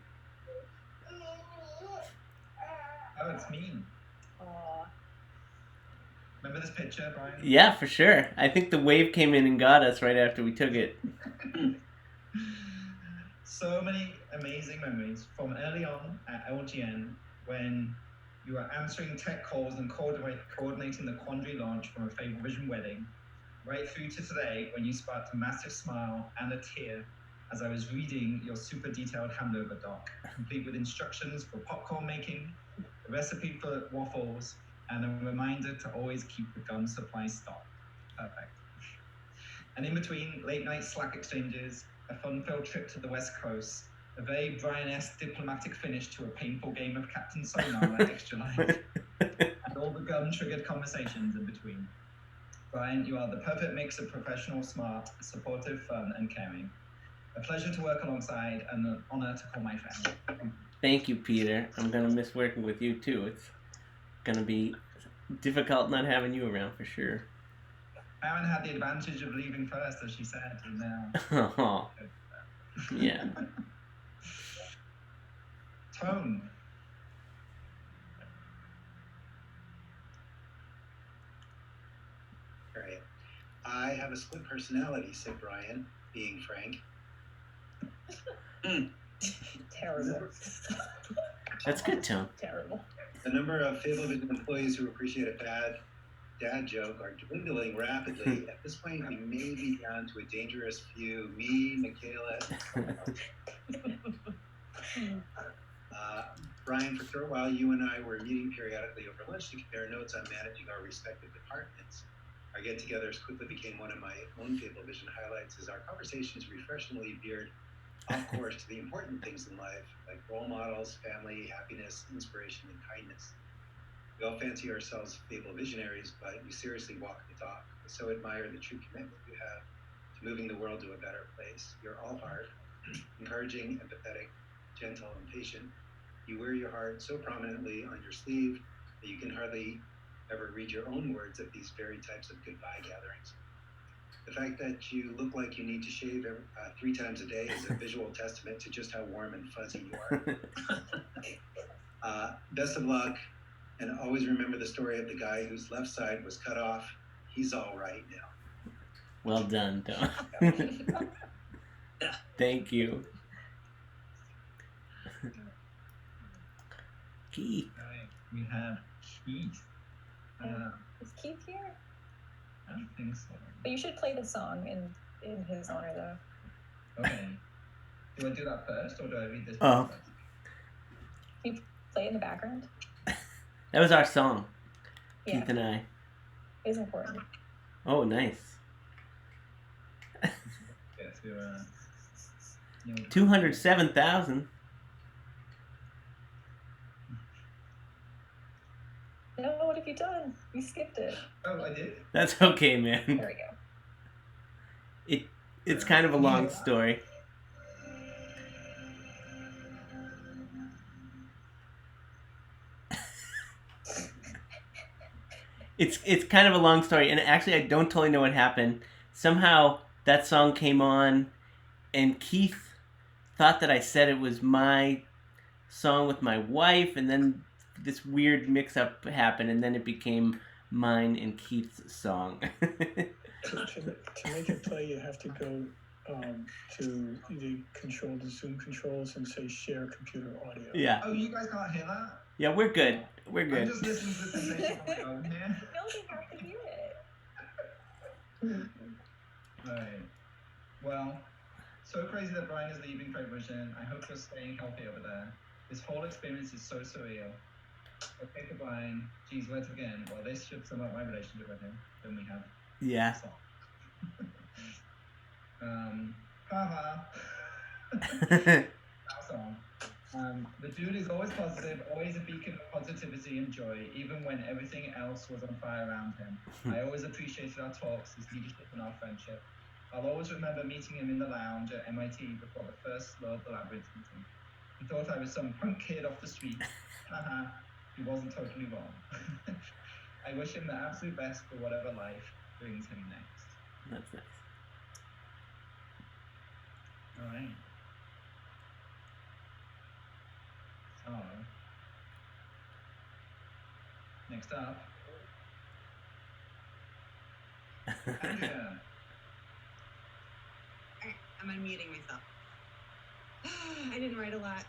Oh, it's me. Remember this picture, Brian? Yeah, for sure. I think the wave came in and got us right after we took it. So many amazing memories from early on at LGN when you were answering tech calls and coordinating the Quandary launch from a FableVision wedding, right through to today when you sparked a massive smile and a tear as I was reading your super detailed handover doc, complete with instructions for popcorn making, a recipe for waffles, and a reminder to always keep the gun supply stocked. Perfect. And in between late night Slack exchanges, a fun-filled trip to the West Coast, a very Brian-esque diplomatic finish to a painful game of Captain Sonar at Extra Life, and all the gun-triggered conversations in between. Brian, you are the perfect mix of professional, smart, supportive, fun, and caring. A pleasure to work alongside and an honor to call my friend. Thank you, Peter. I'm gonna miss working with you too. It's gonna be difficult not having you around for sure. Aaron had the advantage of leaving first, as she said, and now. Oh, yeah. Tone. Right. I have a split personality, said Brian, being frank. Terrible. That's good, Tom. Terrible. The number of FableVision employees who appreciate a bad dad joke are dwindling rapidly. At this point, we may be down to a dangerous few. Me, Michaela. Brian, for a short while, you and I were meeting periodically over lunch to compare notes on managing our respective departments. Our get-togethers quickly became one of my own FableVision highlights as our conversations refreshingly veered off course to the important things in life, like role models, family, happiness, inspiration, and kindness. We all fancy ourselves Fable visionaries, but you seriously walk the talk. I so admire the true commitment you have to moving the world to a better place. You're all heart, encouraging, empathetic, gentle, and patient. You wear your heart so prominently on your sleeve that you can hardly ever read your own words at these very types of goodbye gatherings. The fact that you look like you need to shave 3 times a day is a visual testament to just how warm and fuzzy you are. Best of luck, and always remember the story of the guy whose left side was cut off. He's all right now. Well done, Tom. Thank you. Keith. Right. We have Keith. Is Keith here? I don't think so. But you should play the song in his honor, though. Okay. Do I do that first, or do I read this Oh. first? Can you play in the background? That was our song. Yeah. Keith and I. It's important. Oh, nice. Yeah, to, 207,000. No, what have you done? You skipped it. Oh, I did? That's okay, man. There we go. It's kind of a long story. It's kind of a long story, and actually I don't totally know what happened. Somehow that song came on, and Keith thought that I said it was my song with my wife, and then this weird mix-up happened, and then it became mine and Keith's song. To make it play, you have to go to the Zoom controls and say share computer audio. Yeah. Oh, you guys can't hear that? Yeah, we're good. We're good. I'm just listening to the sensation on my own here. No, they have to hear it. Right. Well, so crazy that Brian is leaving FableVision. I hope you're staying healthy over there. This whole experience is so surreal. Okay, for Brian. Geez, where to begin? Well, this should sum up my relationship with him. Then we have. Yeah. Haha. Our song. The dude is always positive, always a beacon of positivity and joy, even when everything else was on fire around him. I always appreciated our talks, his leadership, and our friendship. I'll always remember meeting him in the lounge at MIT before the first Slow Labyrinth meeting. He thought I was some punk kid off the street. Haha, he wasn't totally wrong. I wish him the absolute best for whatever life brings him next. That's nice. All right. So, next up, Andrea. I'm unmuting myself. I didn't write a lot.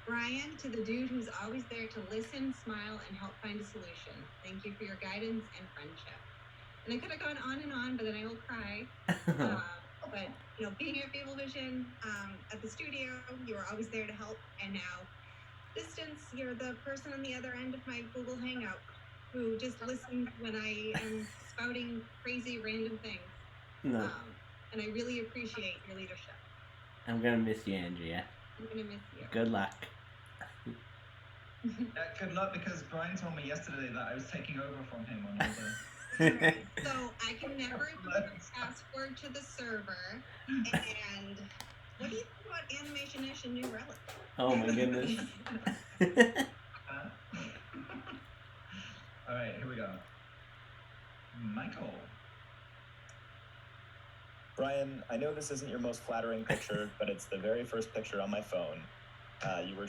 Brian, to the dude who's always there to listen, smile, and help find a solution. Thank you for your guidance and friendship. And I could have gone on and on, but then I will cry. But, you know, being at FableVision, at the studio, you were always there to help. And now, distance, you're the person on the other end of my Google Hangout who just listens when I am spouting crazy random things. No. And I really appreciate your leadership. I'm gonna miss you, Andrea. I'm going to miss you. Good luck. Good luck, because Brian told me yesterday that I was taking over from him on all So I can never put the password to the server. And what do you think about Animation Nation New Relic? Oh my goodness. All right, here we go. Michael. Brian, I know this isn't your most flattering picture, but it's the very first picture on my phone. You were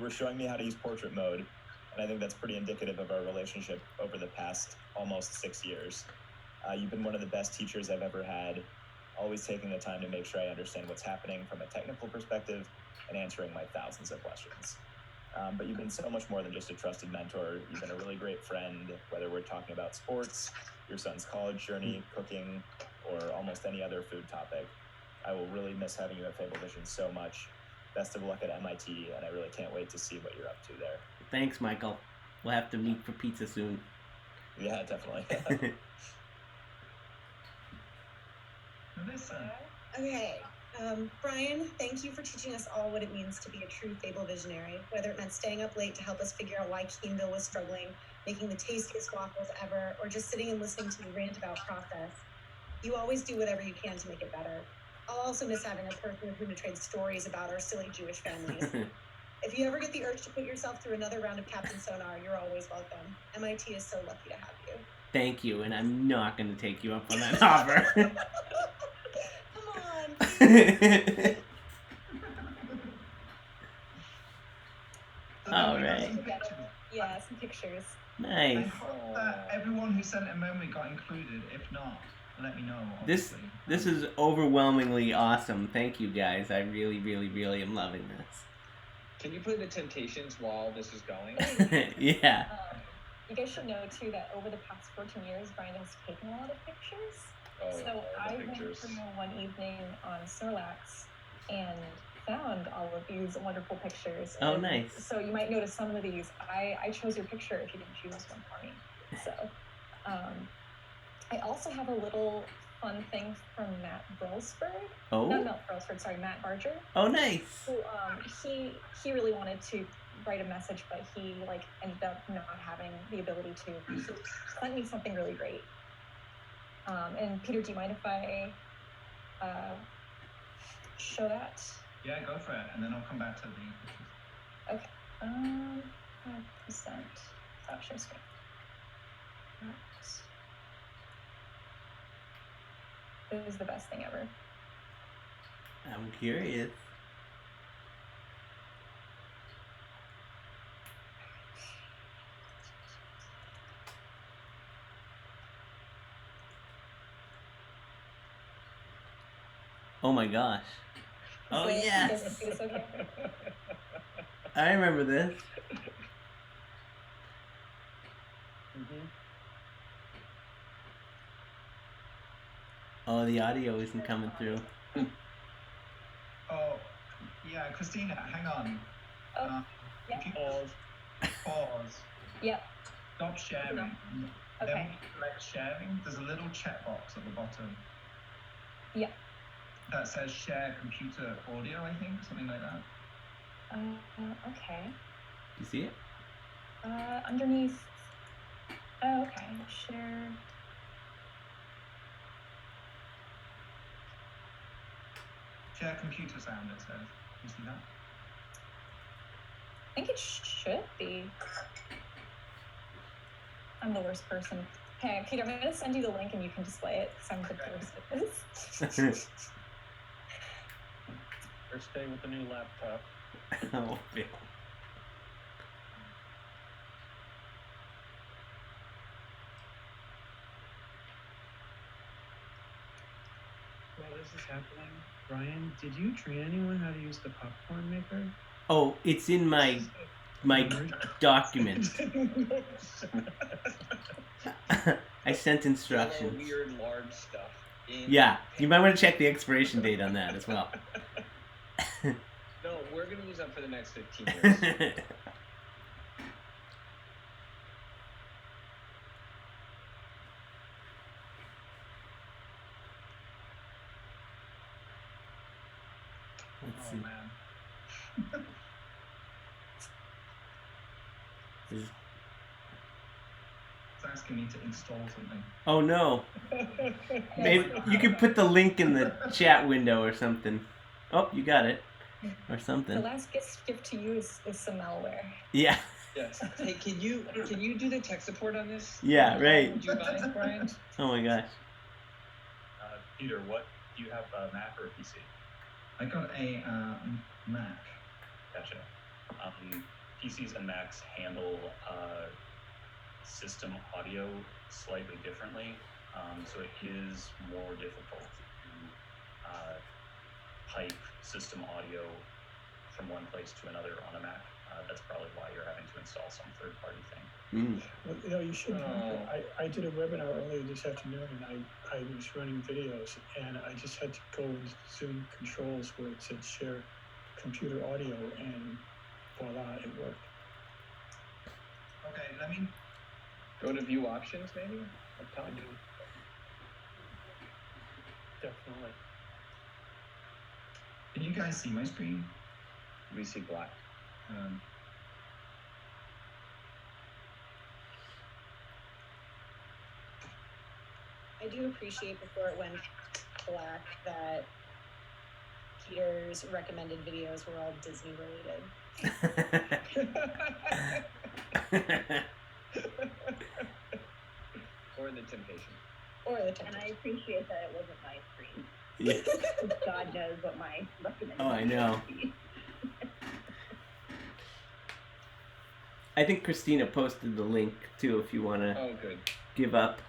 showing me how to use portrait mode, and I think that's pretty indicative of our relationship over the past almost 6 years. You've been one of the best teachers I've ever had, always taking the time to make sure I understand what's happening from a technical perspective and answering my thousands of questions. But you've been so much more than just a trusted mentor. You've been a really great friend, whether we're talking about sports, your son's college journey, cooking, or almost any other food topic. I will really miss having you at FableVision so much. Best of luck at MIT, and I really can't wait to see what you're up to there. Thanks, Michael. We'll have to meet for pizza soon. Yeah, definitely. Melissa. Okay. Brian, thank you for teaching us all what it means to be a true Fable visionary, whether it meant staying up late to help us figure out why Keenville was struggling, making the tastiest waffles ever, or just sitting and listening to you rant about process. You always do whatever you can to make it better. I'll also miss having a person with whom to trade stories about our silly Jewish families. If you ever get the urge to put yourself through another round of Captain Sonar, you're always welcome. MIT is so lucky to have you. Thank you, and I'm not going to take you up on that offer. Come on. All right. Yeah, some pictures. Nice. I hope that everyone who sent a memory got included. If not, let me know. This is overwhelmingly awesome. Thank you guys. I really, really, really am loving this. Can you play the Temptations while this is going? Yeah. You guys should know too that over the past 14 years, Brian has taken a lot of pictures. Oh, so I went through one evening on Snorlax and found all of these wonderful pictures. Oh, and nice. So you might notice some of these. I chose your picture if you didn't choose one for me. So I also have a little fun thing from Matt Brelsford. Oh. Not Matt Brelsford, sorry, Matt Barger. Oh, nice. Who he really wanted to write a message, but he ended up not having the ability to. He sent me something really great. And Peter, do you mind if I show that? Yeah, go for it, and then I'll come back to the. Okay. 5%. Stop share screen. This is the best thing ever. I'm curious. Oh my gosh. Oh yes. I remember this. Oh, the audio isn't coming through. Oh, yeah, Christina, hang on. If you pause. Yep. Stop sharing. Okay. Then select sharing. There's a little checkbox at the bottom. Yep. That says share computer audio, I think, something like that. Okay. You see it? Underneath. Oh, okay. Share. Share computer sound, it says. You see that? I think it should be. I'm the worst person. Hey, Peter, I'm going to send you the link and you can display it because I'm the worst at this. First day with the new laptop. Oh, yeah. While this is happening, Brian, did you train anyone how to use the popcorn maker? Oh, it's in my document. I sent instructions. Weird large stuff. Yeah, you might want to check the expiration date on that as well. No, we're going to use that for the next 15 years. Let's see. Man. asking me to install something. Oh no. Maybe you could put the link in the chat window or something. Oh, you got it. Or The something. last gift to you is some malware. Yeah. Yes. Hey, can you do the tech support on this? Yeah, right. Would you mind, Brian? Oh my gosh. Peter, what do you have, a Mac or a PC? I got a Mac. Gotcha. PCs and Macs handle system audio slightly differently, so it is more difficult to pipe system audio from one place to another on a Mac. That's probably why you're having to install some third-party thing. Well, you know, you should. I did a webinar earlier this afternoon, and I was running videos, and I just had to go into Zoom controls where it said share computer audio, and voila, it worked. Okay, let me go to view options, maybe? Up top? Definitely. Can you guys see my screen? We see black. I do appreciate before it went black that Peter's recommended videos were all Disney related. Or the temptation. Or the temptation. And I appreciate that it wasn't my screen. Yeah. God knows what my recommendation Oh, I know. would be. I think Christina posted the link too if you want to give up.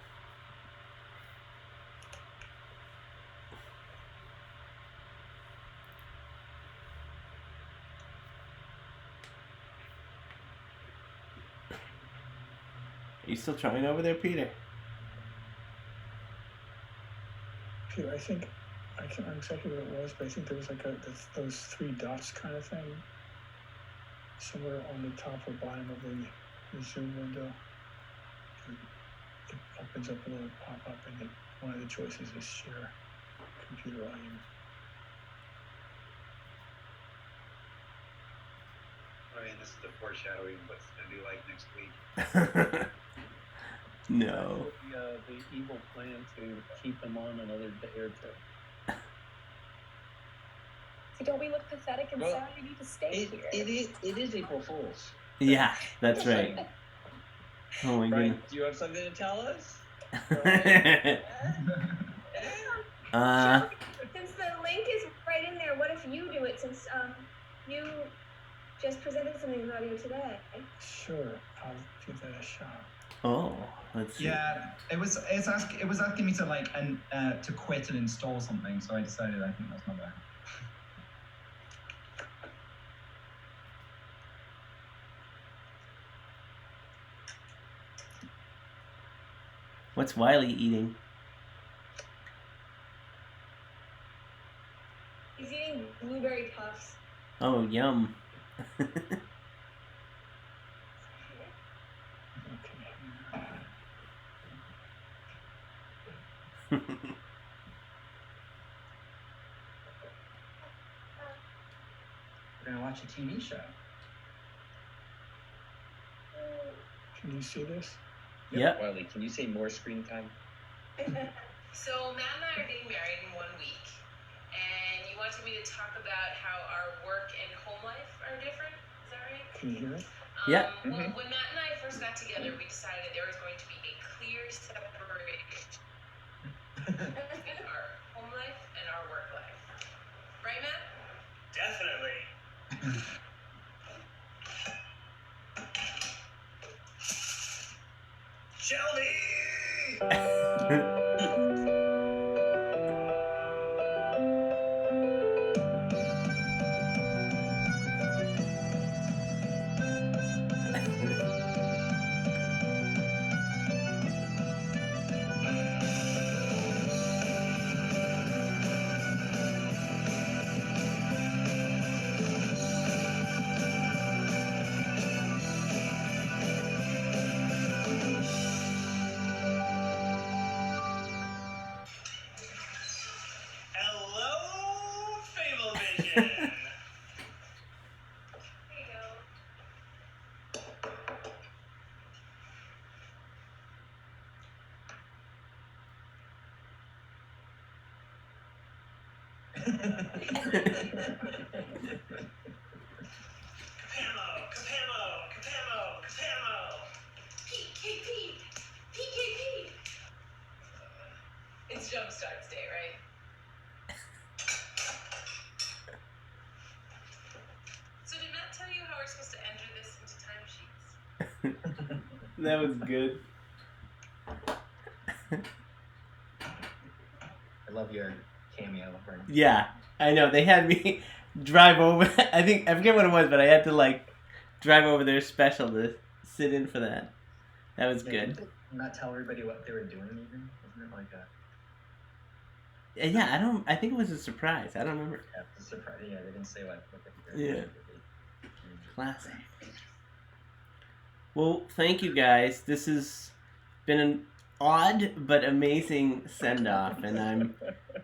Are you still trying over there, Peter? Peter, I think I can't remember exactly what it was, but I think there was like those three dots kind of thing somewhere on the top or bottom of the Zoom window. It opens up a little pop-up, and one of the choices is share computer audio. Brian, this is the foreshadowing of what's going to be like next week. No. The evil plan to keep them on another day or two. See, don't we look pathetic and sad? We need to stay here. It is April Fool's. Yeah, that's right. Oh my Brian, goodness. do you have something to tell us? Since the link is right in there, what if you do it? Since you just presented something in audio today. Sure, I'll give that a shot. Oh, let's see. Yeah, it was asking me to like to quit and install something, so I decided I think that's not bad. What's Wiley eating? He's eating blueberry puffs. Oh, yum. We're gonna watch a TV show. Can you see this? Yep. Wiley, can you say more screen time? So Matt and I are getting married in 1 week, and you wanted me to talk about how our work and home life are different. Is that right? Can you hear it? Yeah. Well, when Matt and I first got together, we decided there was going to be a clear separation between our home life and our work life. Right, Matt? Definitely. PKP! PKP! It's Jumpstarts Day, right? So did Matt tell you how we're supposed to enter this into timesheets? That was good. I love your cameo, Brent. Yeah, I know. They had me drive over. I forget what it was, but I had to like drive over their special to sit in for that. That was good. Didn't they not tell everybody what they were doing even? Wasn't it like a... Yeah, I think it was a surprise. I don't remember. Yeah, it was a surprise. Yeah, they didn't say what they Yeah. Classic. Well, thank you guys. This has been an odd but amazing send-off, and I'm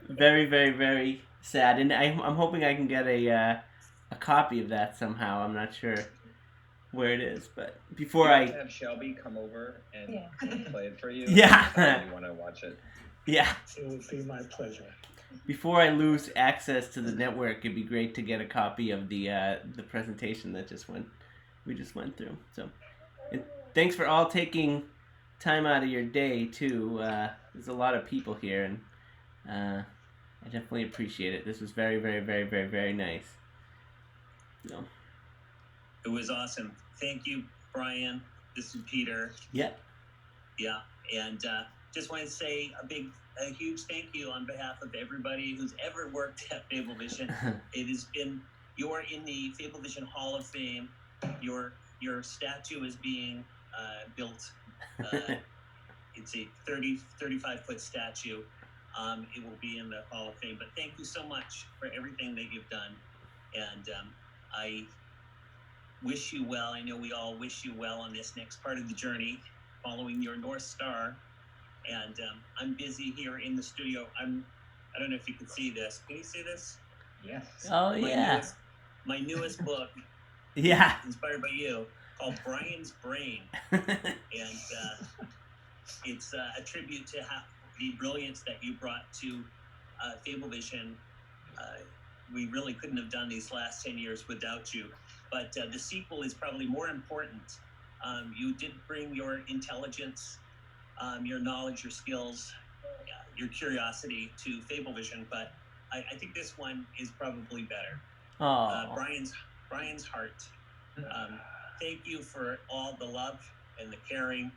very, very, very sad. And I'm hoping I can get a copy of that somehow. I'm not sure where it is, but before I have Shelby come over and play it for you. Yeah. If you want to watch it. Yeah. It would be my pleasure. Before I lose access to the network, it'd be great to get a copy of the presentation that we just went through. So, and thanks for all taking time out of your day too. There's a lot of people here, and I definitely appreciate it. This was very, very, very, very, very nice. So. It was awesome. Thank you, Brian. This is Peter. Yeah. Yeah, and just want to say a huge thank you on behalf of everybody who's ever worked at FableVision. It has been, you're in the FableVision Hall of Fame. Your statue is being built. It's a 35-foot statue. It will be in the Hall of Fame. But thank you so much for everything that you've done. And I wish you well. I know we all wish you well on this next part of the journey, following your North Star. And I'm busy here in the studio. I don't know if you can see this. Can you see this? Yes. Oh, yeah. My newest book. Yeah. Inspired by you, called Brian's Brain. And it's a tribute to the brilliance that you brought to FableVision. We really couldn't have done these last 10 years without you. But the sequel is probably more important. You did bring your intelligence, your knowledge, your skills, your curiosity to FableVision, but I think this one is probably better. Brian's heart. Thank you for all the love and the caring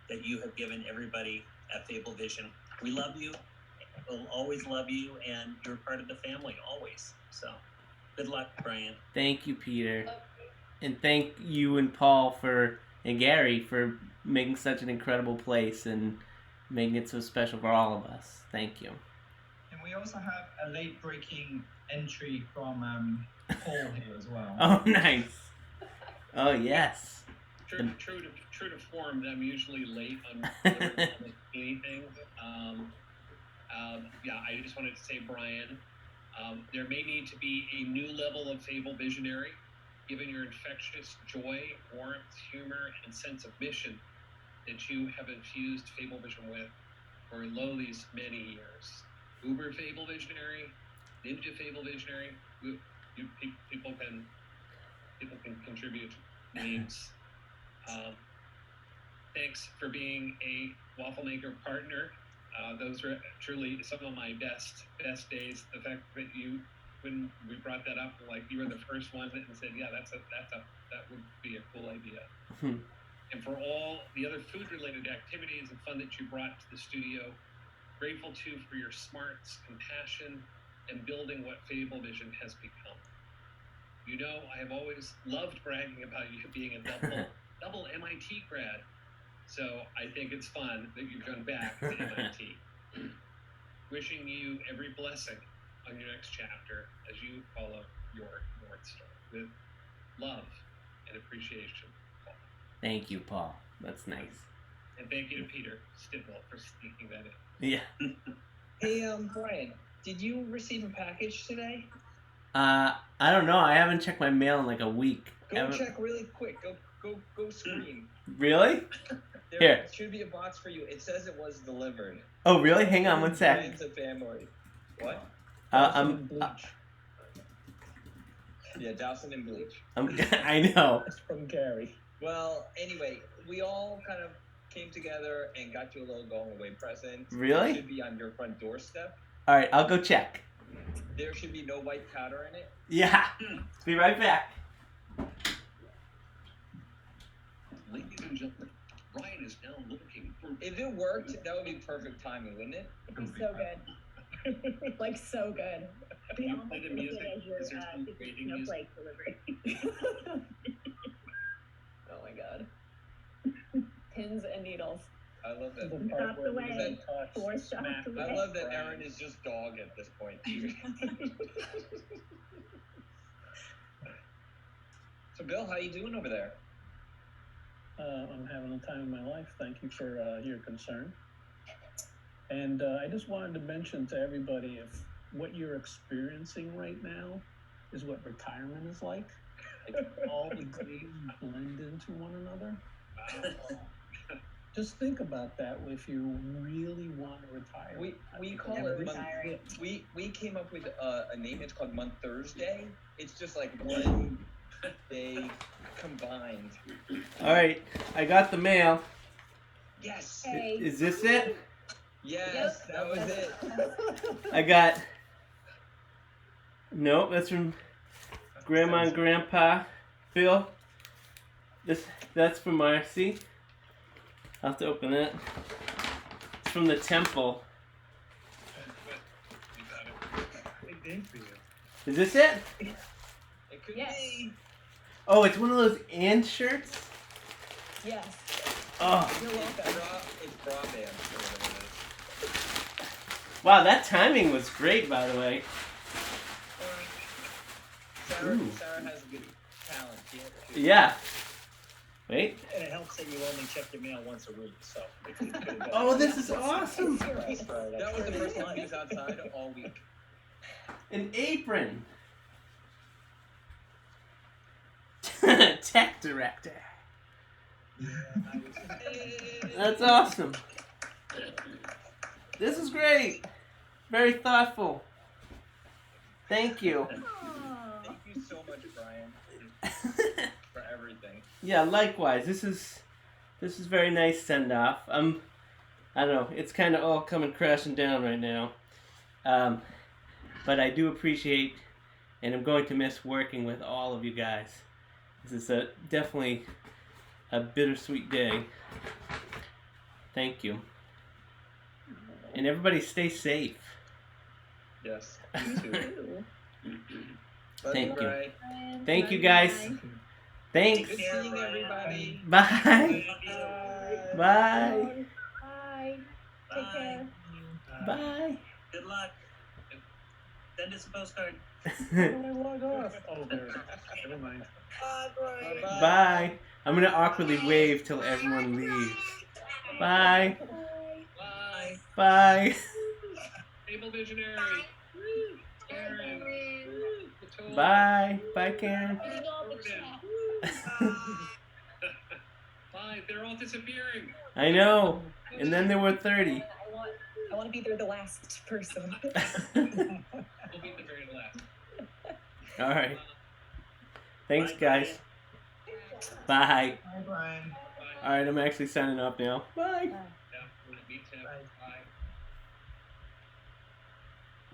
that you have given everybody at FableVision. We love you. We'll always love you, and you're part of the family always. So, good luck, Brian. Thank you, Peter. And thank you and Paul and Gary for making such an incredible place and making it so special for all of us. Thank you. And we also have a late-breaking entry from Paul here as well. Oh, nice. Oh, yes. True to form, I'm usually late on anything. Yeah, I just wanted to say, Brian, there may need to be a new level of Fable Visionary, given your infectious joy, warmth, humor, and sense of mission that you have infused FableVision with for these many years. Uber Fable Visionary, Ninja Fable Visionary, people can contribute names. Thanks for being a Waffle Maker partner. Those were truly some of my best days. The fact that when we brought that up, like you were the first one and said, yeah, that would be a cool idea. And for all the other food-related activities and fun that you brought to the studio, grateful too for your smarts, compassion, and building what FableVision has become. You know, I have always loved bragging about you being a double MIT grad. So I think it's fun that you've gone back to MIT. Wishing you every blessing on your next chapter as you follow your North Star with love and appreciation, Paul. Thank you, Paul. That's nice. And thank you to Peter Stibble for sneaking that in. Yeah. Hey, Brian, did you receive a package today? I don't know. I haven't checked my mail in like a week. Go check really quick. Go scream. Really? There should be a box for you. It says it was delivered. Oh, really? Hang on one sec. Brian's a family. What? I'm, Yeah, dousing in bleach. I know. That's from Gary. Well, anyway, we all kind of came together and got you a little going away present. Really? It should be on your front doorstep. All right, I'll go check. There should be no white powder in it. Yeah. Be right back. Ladies and gentlemen, Ryan is now looking for. If it worked, that would be perfect timing, wouldn't it? It'd be so good. Like, so good. Can you play the music? As your Is there some waiting music? snowflake delivery. Oh my god. Pins and needles. I love that. Stopped away. Four stops away. I love that Aaron is just dog at this point. So, Bill, how you doing over there? I'm having the time of my life. Thank you for your concern. And I just wanted to mention to everybody, if what you're experiencing right now is what retirement is like all the days blend into one another. Just think about that if you really want to retire. We call it retiring. We came up with a name. It's called Month Thursday. It's just like one day combined. All right, I got the mail. Yes. Hey. Is this it? Yes, that was it. I got. Nope, that's from Grandma and Grandpa Phil. That's from Marcy. I'll have to open it. It's from the temple. Big day for you. Is this it? It could Yes. be. Oh, it's one of those and shirts? Yes. Oh. You're welcome. It's broadband. Wow, that timing was great, by the way. Sarah Ooh. has a good talent. Yeah. Wait. And it helps that you only check your mail once a week, so. Oh, this is awesome. That was the first time he was outside all week. An apron. Tech director. That's awesome. This is great. Very thoughtful. Thank you. Thank you so much, Brian, for everything. Yeah, likewise. This is very nice send off. I don't know. It's kind of all coming crashing down right now. But I do appreciate, and I'm going to miss working with all of you guys. This is definitely a bittersweet day. Thank you. And everybody stay safe. Yes, you too. Thank you. Brian. Thank you, guys. Thanks. Good seeing everybody. Bye. Bye. Bye. Take care. Bye. Good luck. Send us a postcard. Log off. Oh, there. Never mind. Bye. I'm gonna awkwardly wave till everyone leaves. Bye. Bye. Bye. FableVisionary. Karen. Bye. Bye, Karen. Bye. They're all disappearing. I know. And then there were 30. I want to be there the last person. We'll be the very last. All right. Thanks, guys. Bye. Bye, Brian. All right, I'm actually signing off now. Bye. Yeah, me too. Bye.